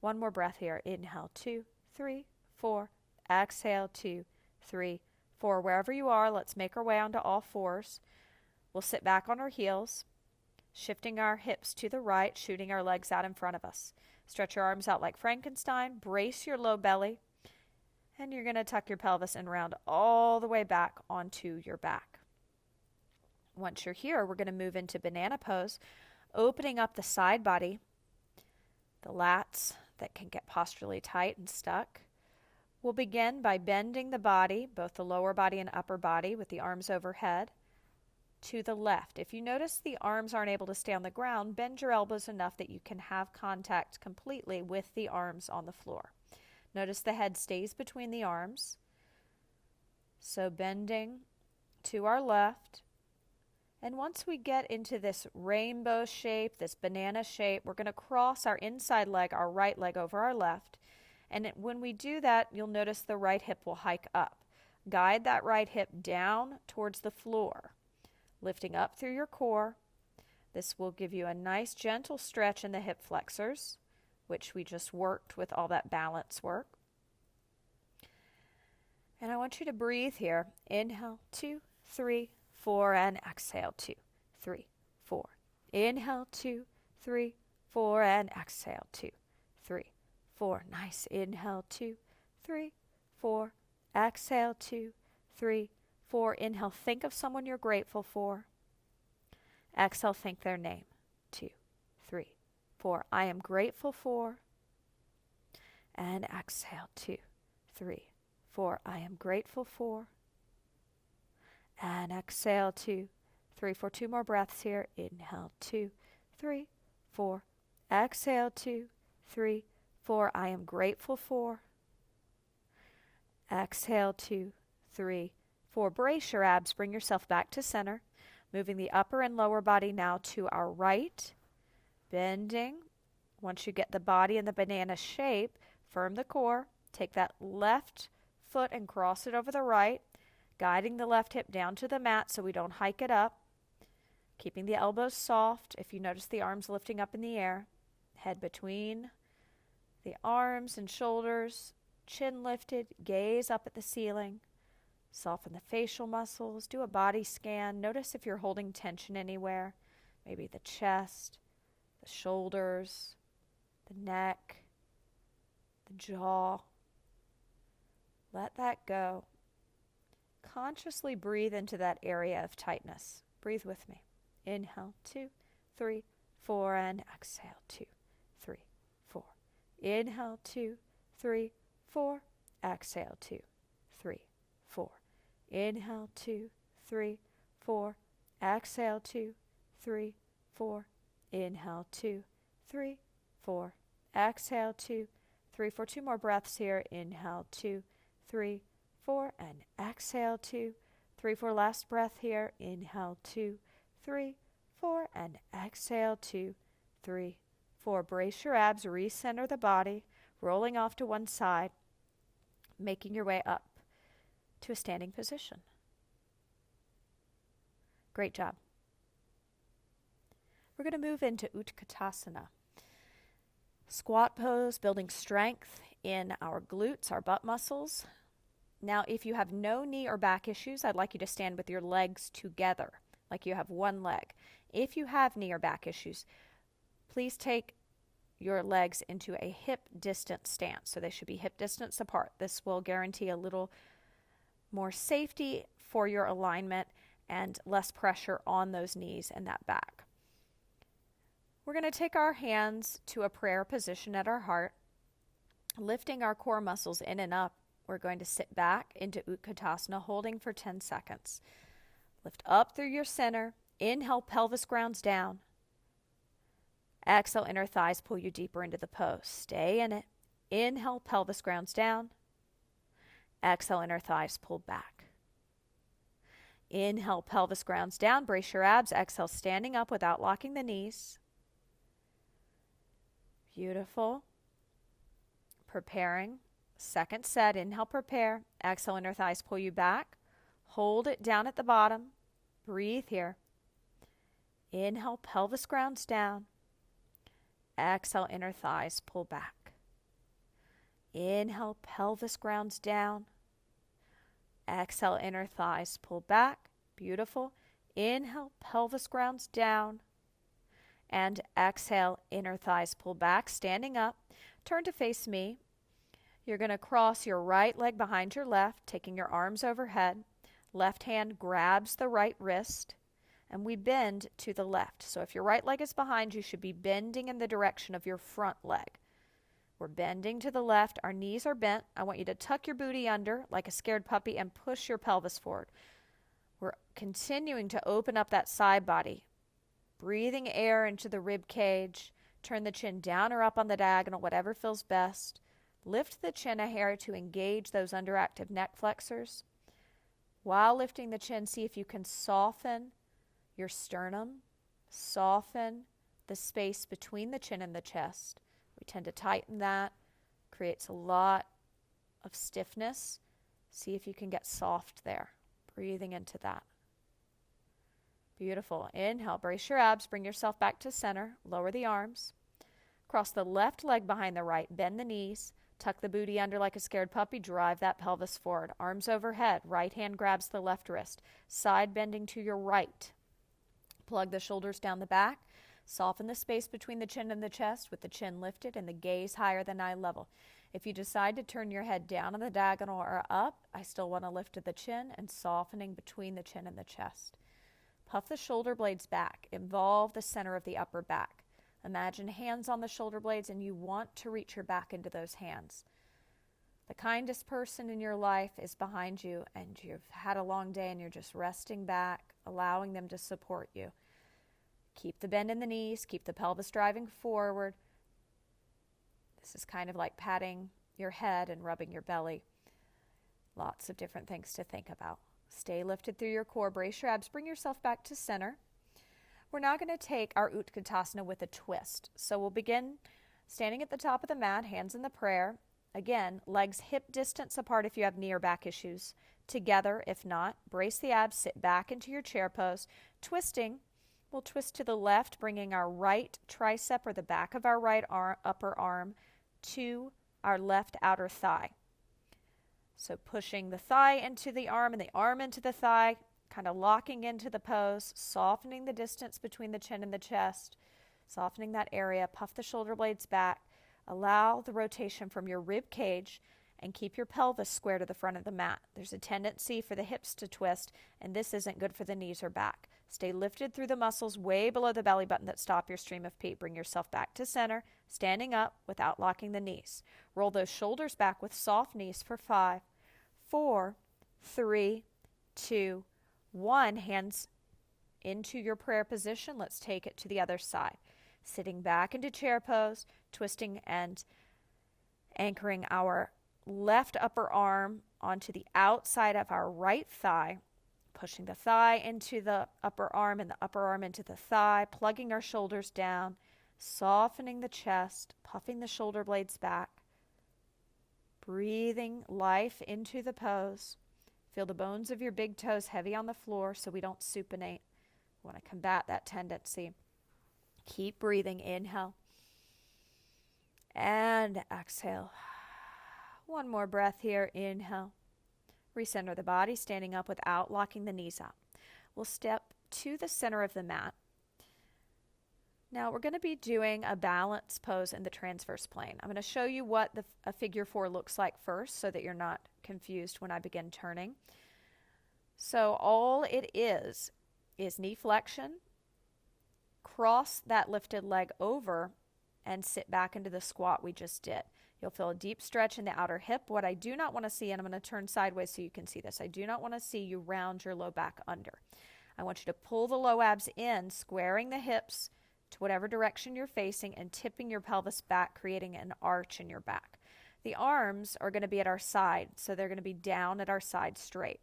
A: One more breath here. Inhale, 2, 3, 4. Exhale, 2, 3, 4. Wherever you are, let's make our way onto all fours. We'll sit back on our heels, shifting our hips to the right, shooting our legs out in front of us. Stretch your arms out like Frankenstein. Brace your low belly. And you're going to tuck your pelvis and round all the way back onto your back. Once you're here, we're going to move into banana pose, opening up the side body, the lats that can get posturally tight and stuck. We'll begin by bending the body, both the lower body and upper body, with the arms overhead, to the left. If you notice the arms aren't able to stay on the ground, bend your elbows enough that you can have contact completely with the arms on the floor. Notice the head stays between the arms. So bending to our left. And once we get into this rainbow shape, this banana shape, we're going to cross our inside leg, our right leg, over our left. And when we do that, you'll notice the right hip will hike up. Guide that right hip down towards the floor, lifting up through your core. This will give you a nice gentle stretch in the hip flexors, which we just worked with all that balance work. And I want you to breathe here. Inhale, 2, 3, 4, and exhale, 2, 3, 4. Inhale, 2, 3, 4, and exhale, 2, 3, 4. Nice. Inhale, 2, 3, 4. Exhale, 2, 3, 4. Inhale, think of someone you're grateful for. Exhale, think their name. 2, 3, 4. I am grateful for. And exhale, 2, 3, 4. I am grateful for. And exhale, 2, 3, 4. 2 more breaths here. Inhale, 2, 3, 4. Exhale, 2, 3, 4. I am grateful for. Exhale, 2, 3, 4. Brace your abs. Bring yourself back to center. Moving the upper and lower body now to our right. Bending. Once you get the body in the banana shape, firm the core. Take that left foot and cross it over the right, guiding the left hip down to the mat so we don't hike it up. Keeping the elbows soft. If you notice the arms lifting up in the air, head between the arms and shoulders, chin lifted, gaze up at the ceiling. Soften the facial muscles. Do a body scan. Notice if you're holding tension anywhere. Maybe the chest, the shoulders, the neck, the jaw. Let that go. Consciously breathe into that area of tightness. Breathe with me. Inhale, 2, 3, 4, and exhale, 2, 3, 4. Inhale, 2, 3, 4. Exhale, 2, 3, 4. Inhale, 2, 3, 4. Exhale, 2, 3, 4. Inhale, 2, 3, 4. Exhale, 2, 3, 4. 2 more breaths here. Inhale, 2, 3, 4. And exhale, 2, 3, 4. Last breath here. Inhale, 2, 3, 4. And exhale, 2, 3, 4. Brace your abs. Recenter the body. Rolling off to one side. Making your way up to a standing position. Great job. We're going to move into Utkatasana. Squat pose, building strength in our glutes, our butt muscles. Now, if you have no knee or back issues, I'd like you to stand with your legs together, like you have one leg. If you have knee or back issues, please take your legs into a hip distance stance. So they should be hip distance apart. This will guarantee a little more safety for your alignment and less pressure on those knees and that back. We're going to take our hands to a prayer position at our heart, lifting our core muscles in and up. We're going to sit back into Utkatasana, holding for 10 seconds. Lift up through your center. Inhale, pelvis grounds down. Exhale, inner thighs pull you deeper into the pose. Stay in it. Inhale, pelvis grounds down. Exhale, inner thighs pull back. Inhale, pelvis grounds down. Brace your abs. Exhale, standing up without locking the knees. Beautiful. Preparing. Second set. Inhale, prepare. Exhale, inner thighs pull you back. Hold it down at the bottom. Breathe here. Inhale, pelvis grounds down. Exhale, inner thighs pull back. Inhale, pelvis grounds down. Exhale, inner thighs pull back. Beautiful. Inhale, pelvis grounds down. And exhale, inner thighs pull back. Standing up. Turn to face me. You're going to cross your right leg behind your left, taking your arms overhead. Left hand grabs the right wrist. And we bend to the left. So if your right leg is behind, you should be bending in the direction of your front leg. We're bending to the left. Our knees are bent. I want you to tuck your booty under like a scared puppy and push your pelvis forward. We're continuing to open up that side body. Breathing air into the rib cage. Turn the chin down or up on the diagonal, whatever feels best. Lift the chin a hair to engage those underactive neck flexors. While lifting the chin, see if you can soften your sternum, soften the space between the chin and the chest. We tend to tighten that, creates a lot of stiffness. See if you can get soft there. Breathing into that. Beautiful. Inhale, brace your abs, bring yourself back to center, lower the arms. Cross the left leg behind the right, bend the knees, tuck the booty under like a scared puppy, drive that pelvis forward. Arms overhead, right hand grabs the left wrist, side bending to your right. Plug the shoulders down the back. Soften the space between the chin and the chest with the chin lifted and the gaze higher than eye level. If you decide to turn your head down on the diagonal or up, I still want to lift to the chin and softening between the chin and the chest. Puff the shoulder blades back. Involve the center of the upper back. Imagine hands on the shoulder blades and you want to reach your back into those hands. The kindest person in your life is behind you and you've had a long day and you're just resting back, allowing them to support you. Keep the bend in the knees, keep the pelvis driving forward. This is kind of like patting your head and rubbing your belly. Lots of different things to think about. Stay lifted through your core, brace your abs, bring yourself back to center. We're now going to take our Utkatasana with a twist. So we'll begin standing at the top of the mat, hands in the prayer. Again, legs hip distance apart if you have knee or back issues. Together, if not, brace the abs, sit back into your chair pose. Twisting, we'll twist to the left, bringing our right tricep or the back of our right upper arm to our left outer thigh. So pushing the thigh into the arm and the arm into the thigh, kind of locking into the pose, softening the distance between the chin and the chest, softening that area, puff the shoulder blades back, allow the rotation from your rib cage, and keep your pelvis square to the front of the mat. There's a tendency for the hips to twist, and this isn't good for the knees or back. Stay lifted through the muscles way below the belly button that stop your stream of pee. Bring yourself back to center, standing up without locking the knees. Roll those shoulders back with soft knees for 5, 4, 3, 2, 1. Hands into your prayer position. Let's take it to the other side. Sitting back into chair pose, twisting and anchoring our left upper arm onto the outside of our right thigh, pushing the thigh into the upper arm and the upper arm into the thigh, plugging our shoulders down, softening the chest, puffing the shoulder blades back, breathing life into the pose. Feel the bones of your big toes heavy on the floor so we don't supinate. We want to combat that tendency. Keep breathing. Inhale and exhale. One more breath here. Inhale. Recenter the body, standing up without locking the knees out. We'll step to the center of the mat. Now we're going to be doing a balance pose in the transverse plane. I'm going to show you what a figure 4 looks like first so that you're not confused when I begin turning. So all it is knee flexion, cross that lifted leg over, and sit back into the squat we just did. You'll feel a deep stretch in the outer hip. What I do not want to see, and I'm going to turn sideways so you can see this, I do not want to see you round your low back under. I want you to pull the low abs in, squaring the hips to whatever direction you're facing and tipping your pelvis back, creating an arch in your back. The arms are going to be at our side, so they're going to be down at our side straight.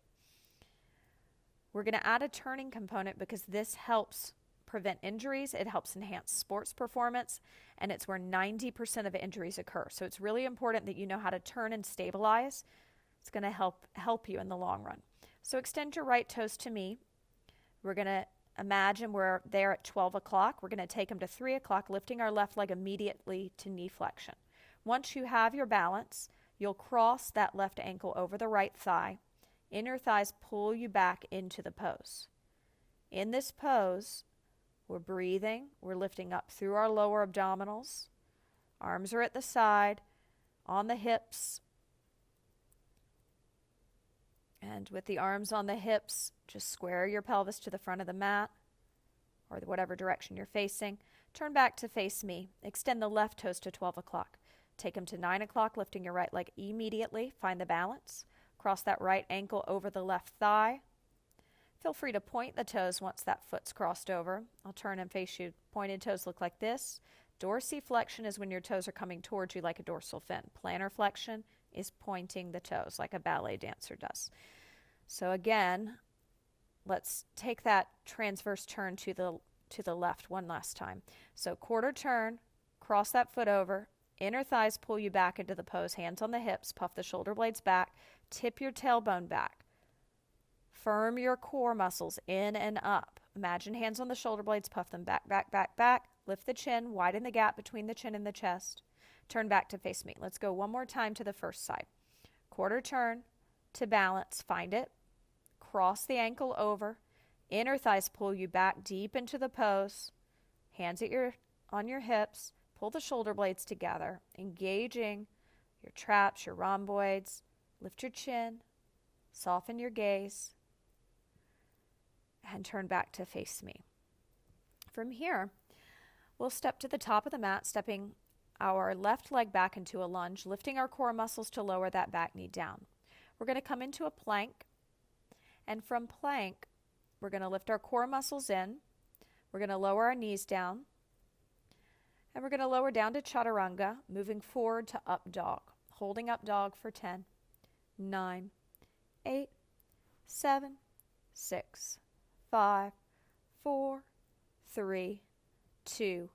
A: We're going to add a turning component because this helps prevent injuries, it helps enhance sports performance, and it's where 90% of injuries occur. So it's really important that you know how to turn and stabilize. It's going to help you in the long run. So extend your right toes to me. We're going to imagine we're there at 12 o'clock. We're going to take them to 3 o'clock, lifting our left leg immediately to knee flexion. Once you have your balance, you'll cross that left ankle over the right thigh. Inner thighs pull you back into the pose. In this pose, we're breathing, we're lifting up through our lower abdominals. Arms are at the side, on the hips. And with the arms on the hips, just square your pelvis to the front of the mat or whatever direction you're facing. Turn back to face me. Extend the left toes to 12 o'clock. Take them to 9 o'clock, lifting your right leg immediately. Find the balance. Cross that right ankle over the left thigh. Feel free to point the toes once that foot's crossed over. I'll turn and face you. Pointed toes look like this. Dorsiflexion is when your toes are coming towards you like a dorsal fin. Plantar flexion is pointing the toes like a ballet dancer does. So again, let's take that transverse turn to the left one last time. So quarter turn, cross that foot over. Inner thighs pull you back into the pose. Hands on the hips. Puff the shoulder blades back. Tip your tailbone back. Firm your core muscles in and up. Imagine hands on the shoulder blades, puff them back, back, back, back. Lift the chin, widen the gap between the chin and the chest. Turn back to face me. Let's go one more time to the first side. Quarter turn to balance. Find it. Cross the ankle over. Inner thighs pull you back deep into the pose. Hands on your hips. Pull the shoulder blades together, engaging your traps, your rhomboids. Lift your chin. Soften your gaze. And turn back to face me. From here, we'll step to the top of the mat, stepping our left leg back into a lunge, lifting our core muscles to lower that back knee down. We're going to come into a plank, and from plank, we're going to lift our core muscles in. We're going to lower our knees down, and we're going to lower down to chaturanga, moving forward to up dog, holding up dog for 10, 9, 7, 6, 5, 4, 3, 2,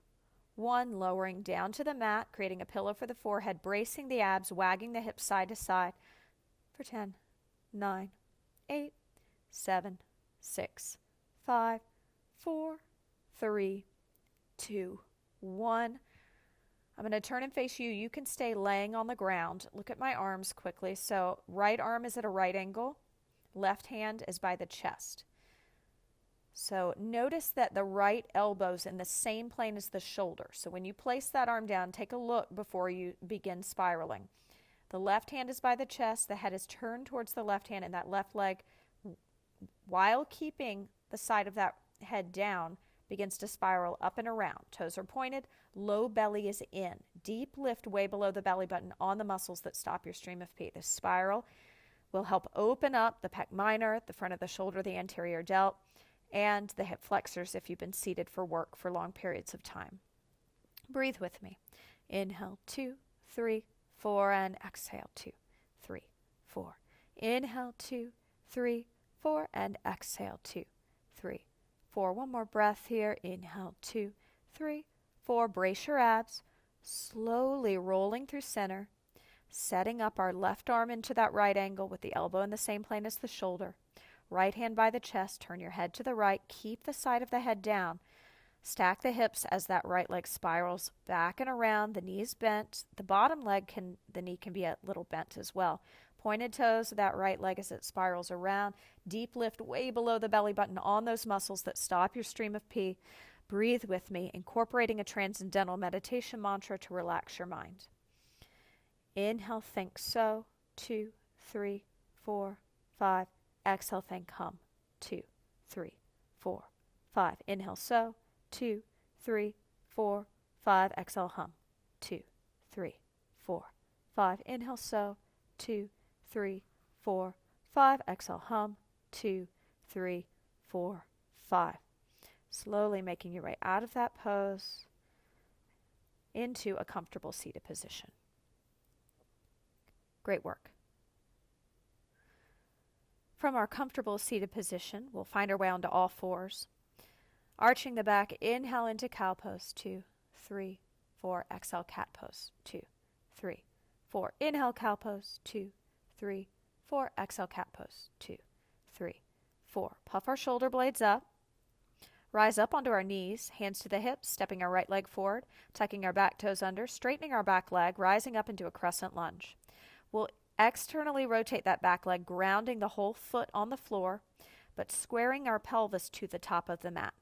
A: 1. Lowering down to the mat, creating a pillow for the forehead, bracing the abs, wagging the hips side to side for 10, 9, 8, 7, 6, 5, 4, 3, 2, 1. I'm going to turn and face you. You can stay laying on the ground. Look at my arms quickly. So right arm is at a right angle. Left hand is by the chest. So notice that the right elbow's in the same plane as the shoulder. So when you place that arm down, take a look before you begin spiraling. The left hand is by the chest. The head is turned towards the left hand, and that left leg, while keeping the side of that head down, begins to spiral up and around. Toes are pointed. Low belly is in. Deep lift way below the belly button on the muscles that stop your stream of pee. The spiral will help open up the pec minor, the front of the shoulder, the anterior delt, and the hip flexors if you've been seated for work for long periods of time. Breathe with me. Inhale, 2, 3, 4, and exhale, 2, 3, 4. Inhale, 2, 3, 4, and exhale, 2, 3, 4. One more breath here. Inhale, 2, 3, 4. Brace your abs. Slowly rolling through center, setting up our left arm into that right angle with the elbow in the same plane as the shoulder. Right hand by the chest. Turn your head to the right. Keep the side of the head down. Stack the hips as that right leg spirals back and around. The knees bent. The bottom leg the knee can be a little bent as well. Pointed toes of that right leg as it spirals around. Deep lift way below the belly button on those muscles that stop your stream of pee. Breathe with me, incorporating a transcendental meditation mantra to relax your mind. Inhale, think so. 2, 3, 4, 5. Exhale, think hum. 2, 3, 4, 5. Inhale, so. 2, 3, 4, 5. Exhale, hum. 2, 3, 4, 5. Inhale, so. 2, 3, 4, 5. Exhale, hum. 2, 3, 4, 5. Slowly making your way out of that pose into a comfortable seated position. Great work. From our comfortable seated position, we'll find our way onto all fours. Arching the back, inhale into cow pose, 2, 3, 4. Exhale, cat pose, 2, 3, 4. Inhale, cow pose, 2, 3, 4. Exhale, cat pose, 2, 3, 4. Puff our shoulder blades up. Rise up onto our knees, hands to the hips, stepping our right leg forward, tucking our back toes under, straightening our back leg, rising up into a crescent lunge. We'll externally rotate that back leg, grounding the whole foot on the floor, but squaring our pelvis to the top of the mat.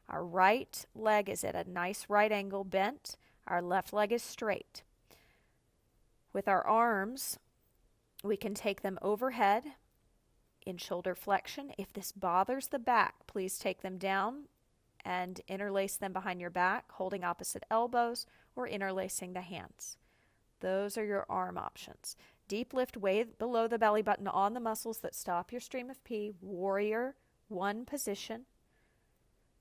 A: Our right leg is at a nice right angle bent. Our left leg is straight. With our arms, we can take them overhead in shoulder flexion. If this bothers the back, please take them down and interlace them behind your back, holding opposite elbows or interlacing the hands. Those are your arm options. Deep lift way below the belly button on the muscles that stop your stream of pee. Warrior 1 position.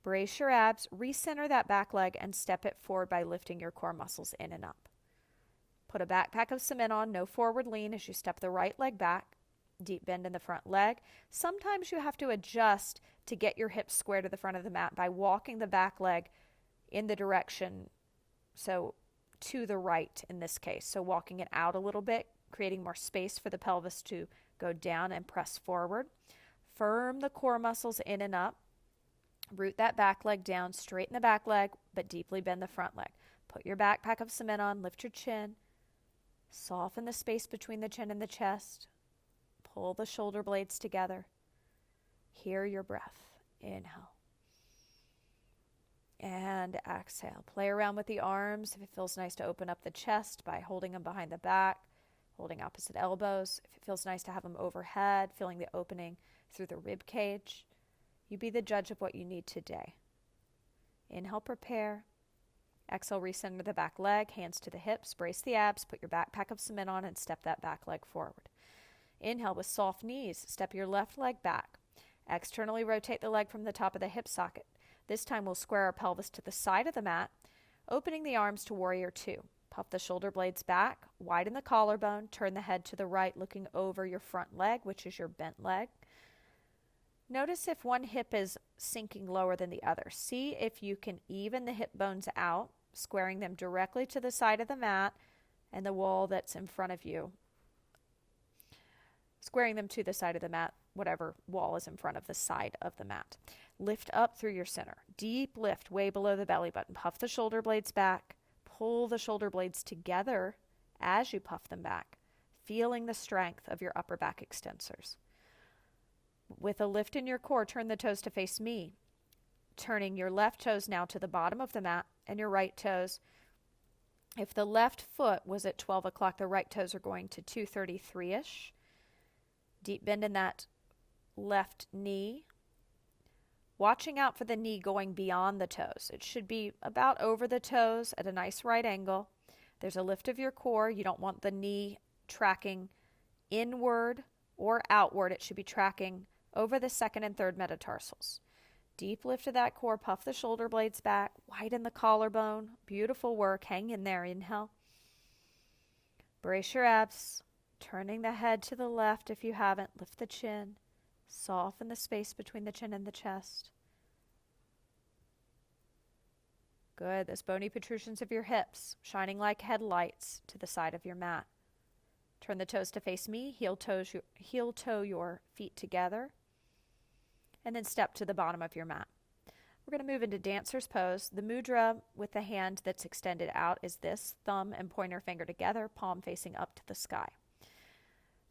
A: Brace your abs, recenter that back leg, and step it forward by lifting your core muscles in and up. Put a backpack of cement on, no forward lean as you step the right leg back. Deep bend in the front leg. Sometimes you have to adjust to get your hips square to the front of the mat by walking the back leg in the direction, so to the right in this case. So walking it out a little bit, creating more space for the pelvis to go down and press forward. Firm the core muscles in and up. Root that back leg down, straighten the back leg, but deeply bend the front leg. Put your backpack of cement on, lift your chin. Soften the space between the chin and the chest. Pull the shoulder blades together. Hear your breath. Inhale. And exhale. Play around with the arms. If it feels nice to open up the chest by holding them behind the back, holding opposite elbows. If it feels nice to have them overhead, feeling the opening through the rib cage. You be the judge of what you need today. Inhale, prepare. Exhale, recenter the back leg, hands to the hips, brace the abs, put your backpack of cement on and step that back leg forward. Inhale with soft knees, step your left leg back. Externally rotate the leg from the top of the hip socket. This time we'll square our pelvis to the side of the mat, opening the arms to warrior 2. Puff the shoulder blades back, widen the collarbone, turn the head to the right, looking over your front leg, which is your bent leg. Notice if one hip is sinking lower than the other. See if you can even the hip bones out, squaring them directly to the side of the mat and the wall that's in front of you. Squaring them to the side of the mat, whatever wall is in front of the side of the mat. Lift up through your center. Deep lift way below the belly button. Puff the shoulder blades back. Pull the shoulder blades together as you puff them back, feeling the strength of your upper back extensors. With a lift in your core, turn the toes to face me, turning your left toes now to the bottom of the mat and your right toes. If the left foot was at 12 o'clock, the right toes are going to 2:33-ish. Deep bend in that left knee. Watching out for the knee going beyond the toes. It should be about over the toes at a nice right angle. There's a lift of your core. You don't want the knee tracking inward or outward. It should be tracking over the second and third metatarsals. Deep lift of that core. Puff the shoulder blades back. Widen the collarbone. Beautiful work. Hang in there. Inhale. Brace your abs. Turning the head to the left if you haven't. Lift the chin. Soften the space between the chin and the chest. Good. Those bony protrusions of your hips shining like headlights to the side of your mat. Turn the toes to face me. Heel toe your feet together. And then step to the bottom of your mat. We're going to move into dancer's pose. The mudra with the hand that's extended out is this. Thumb and pointer finger together, palm facing up to the sky.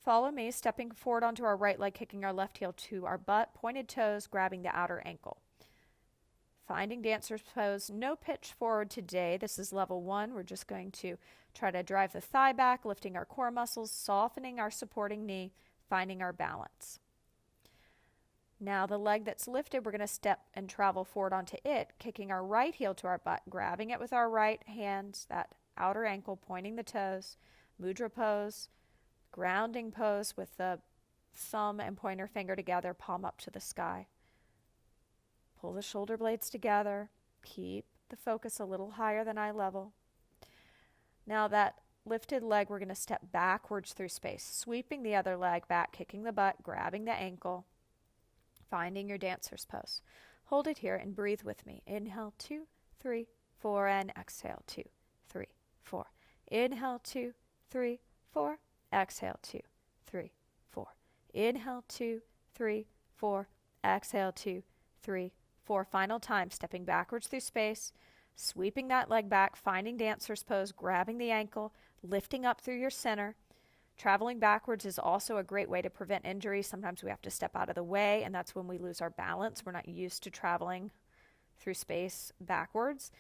A: Follow me, stepping forward onto our right leg, kicking our left heel to our butt, pointed toes, grabbing the outer ankle. Finding dancer's pose, no pitch forward today. This is level 1. We're just going to try to drive the thigh back, lifting our core muscles, softening our supporting knee, finding our balance. Now the leg that's lifted, we're going to step and travel forward onto it, kicking our right heel to our butt, grabbing it with our right hand, that outer ankle, pointing the toes, mudra pose, grounding pose with the thumb and pointer finger together, palm up to the sky. Pull the shoulder blades together. Keep the focus a little higher than eye level. Now that lifted leg, we're going to step backwards through space, sweeping the other leg back, kicking the butt, grabbing the ankle, finding your dancer's pose. Hold it here and breathe with me. Inhale, 2, 3, 4, and exhale, 2, 3, 4. Inhale, 2, 3, 4. Exhale, 2, 3, 4. Inhale, 2, 3, 4. Exhale, 2, 3, 4. Final time, stepping backwards through space, sweeping that leg back, finding dancer's pose, grabbing the ankle, lifting up through your center. Traveling backwards is also a great way to prevent injury. Sometimes we have to step out of the way, and that's when we lose our balance. We're not used to traveling through space backwards,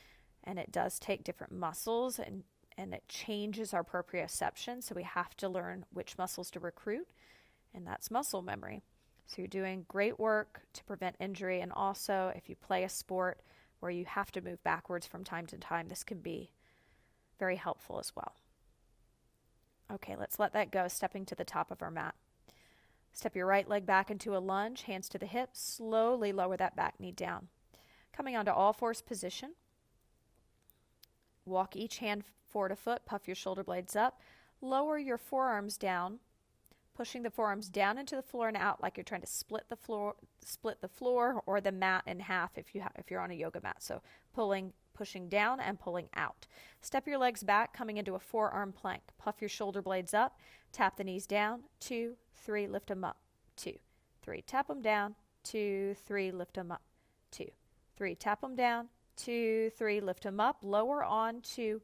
A: and it does take different muscles, and it changes our proprioception, so we have to learn which muscles to recruit, and that's muscle memory. So you're doing great work to prevent injury, and also if you play a sport where you have to move backwards from time to time, this can be very helpful as well. Okay, let's let that go, stepping to the top of our mat. Step your right leg back into a lunge, hands to the hips, slowly lower that back knee down. Coming onto all fours position. Walk each hand forward a foot, puff your shoulder blades up, lower your forearms down, pushing the forearms down into the floor and out like you're trying to split the floor or the mat in half if you're on a yoga mat. So pushing down and pulling out. Step your legs back, coming into a forearm plank. Puff your shoulder blades up, tap the knees down, 2, 3, lift them up, 2, 3, tap them down, 2, 3, lift them up, 2, 3, tap them down, 2, 3, lift them up, lower onto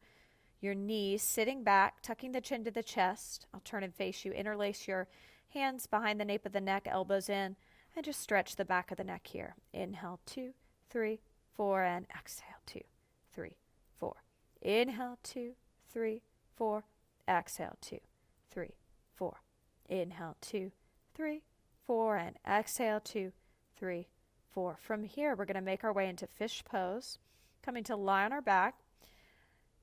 A: your knees, sitting back, tucking the chin to the chest. I'll turn and face you. Interlace your hands behind the nape of the neck, elbows in, and just stretch the back of the neck here. Inhale, 2, 3, 4, and exhale, 2, 3, 4. Inhale, 2, 3, 4. Exhale, 2, 3, 4. Inhale, 2, 3, 4, and exhale, 2, 3, 4. From here, we're going to make our way into fish pose, coming to lie on our back.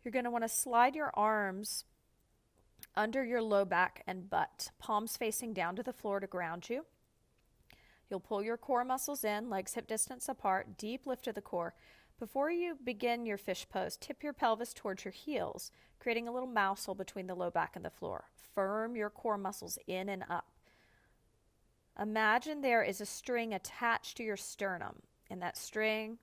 A: You're going to want to slide your arms under your low back and butt, palms facing down to the floor to ground you. You'll pull your core muscles in, legs hip distance apart, deep lift of the core. Before you begin your fish pose, tip your pelvis towards your heels, creating a little mouse hole between the low back and the floor. Firm your core muscles in and up. Imagine there is a string attached to your sternum, and that string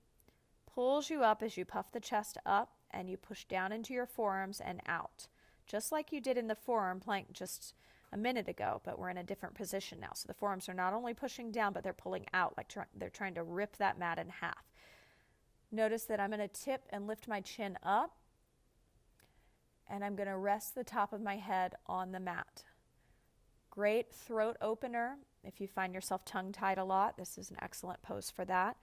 A: pulls you up as you puff the chest up and you push down into your forearms and out, just like you did in the forearm plank just a minute ago, but we're in a different position now. So the forearms are not only pushing down, but they're pulling out, like they're trying to rip that mat in half. Notice that I'm going to tip and lift my chin up, and I'm going to rest the top of my head on the mat. Great throat opener. If you find yourself tongue-tied a lot, this is an excellent pose for that.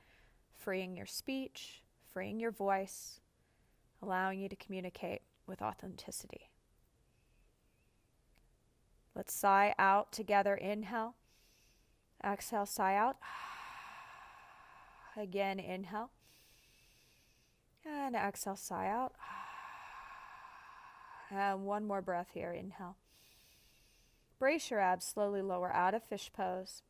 A: Freeing your speech, freeing your voice, allowing you to communicate with authenticity. Let's sigh out together. Inhale. Exhale, sigh out. Again, inhale. And exhale, sigh out. And one more breath here. Inhale. Brace your abs, slowly lower out of fish pose.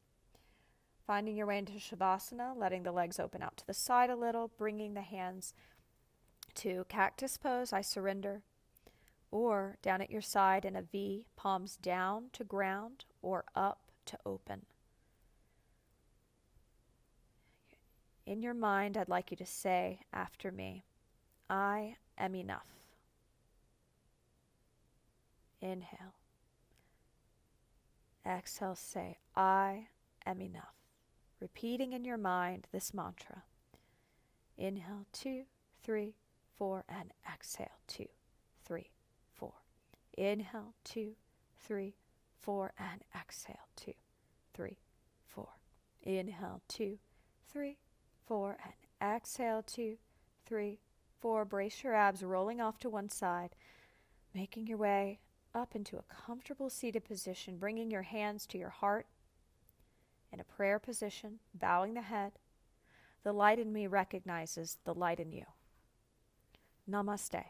A: Finding your way into Shavasana, letting the legs open out to the side a little, bringing the hands to cactus pose, I surrender, or down at your side in a V, palms down to ground or up to open. In your mind, I'd like you to say after me, I am enough. Inhale. Exhale, say, I am enough. Repeating in your mind this mantra. Inhale, 2, 3, 4, and exhale, 2, 3, 4. Inhale, 2, 3, 4, and exhale, 2, 3, 4. Inhale, 2, 3, 4, and exhale, 2, 3, 4. Brace your abs, rolling off to one side, making your way up into a comfortable seated position, bringing your hands to your heart in a prayer position, bowing the head. The light in me recognizes the light in you. Namaste.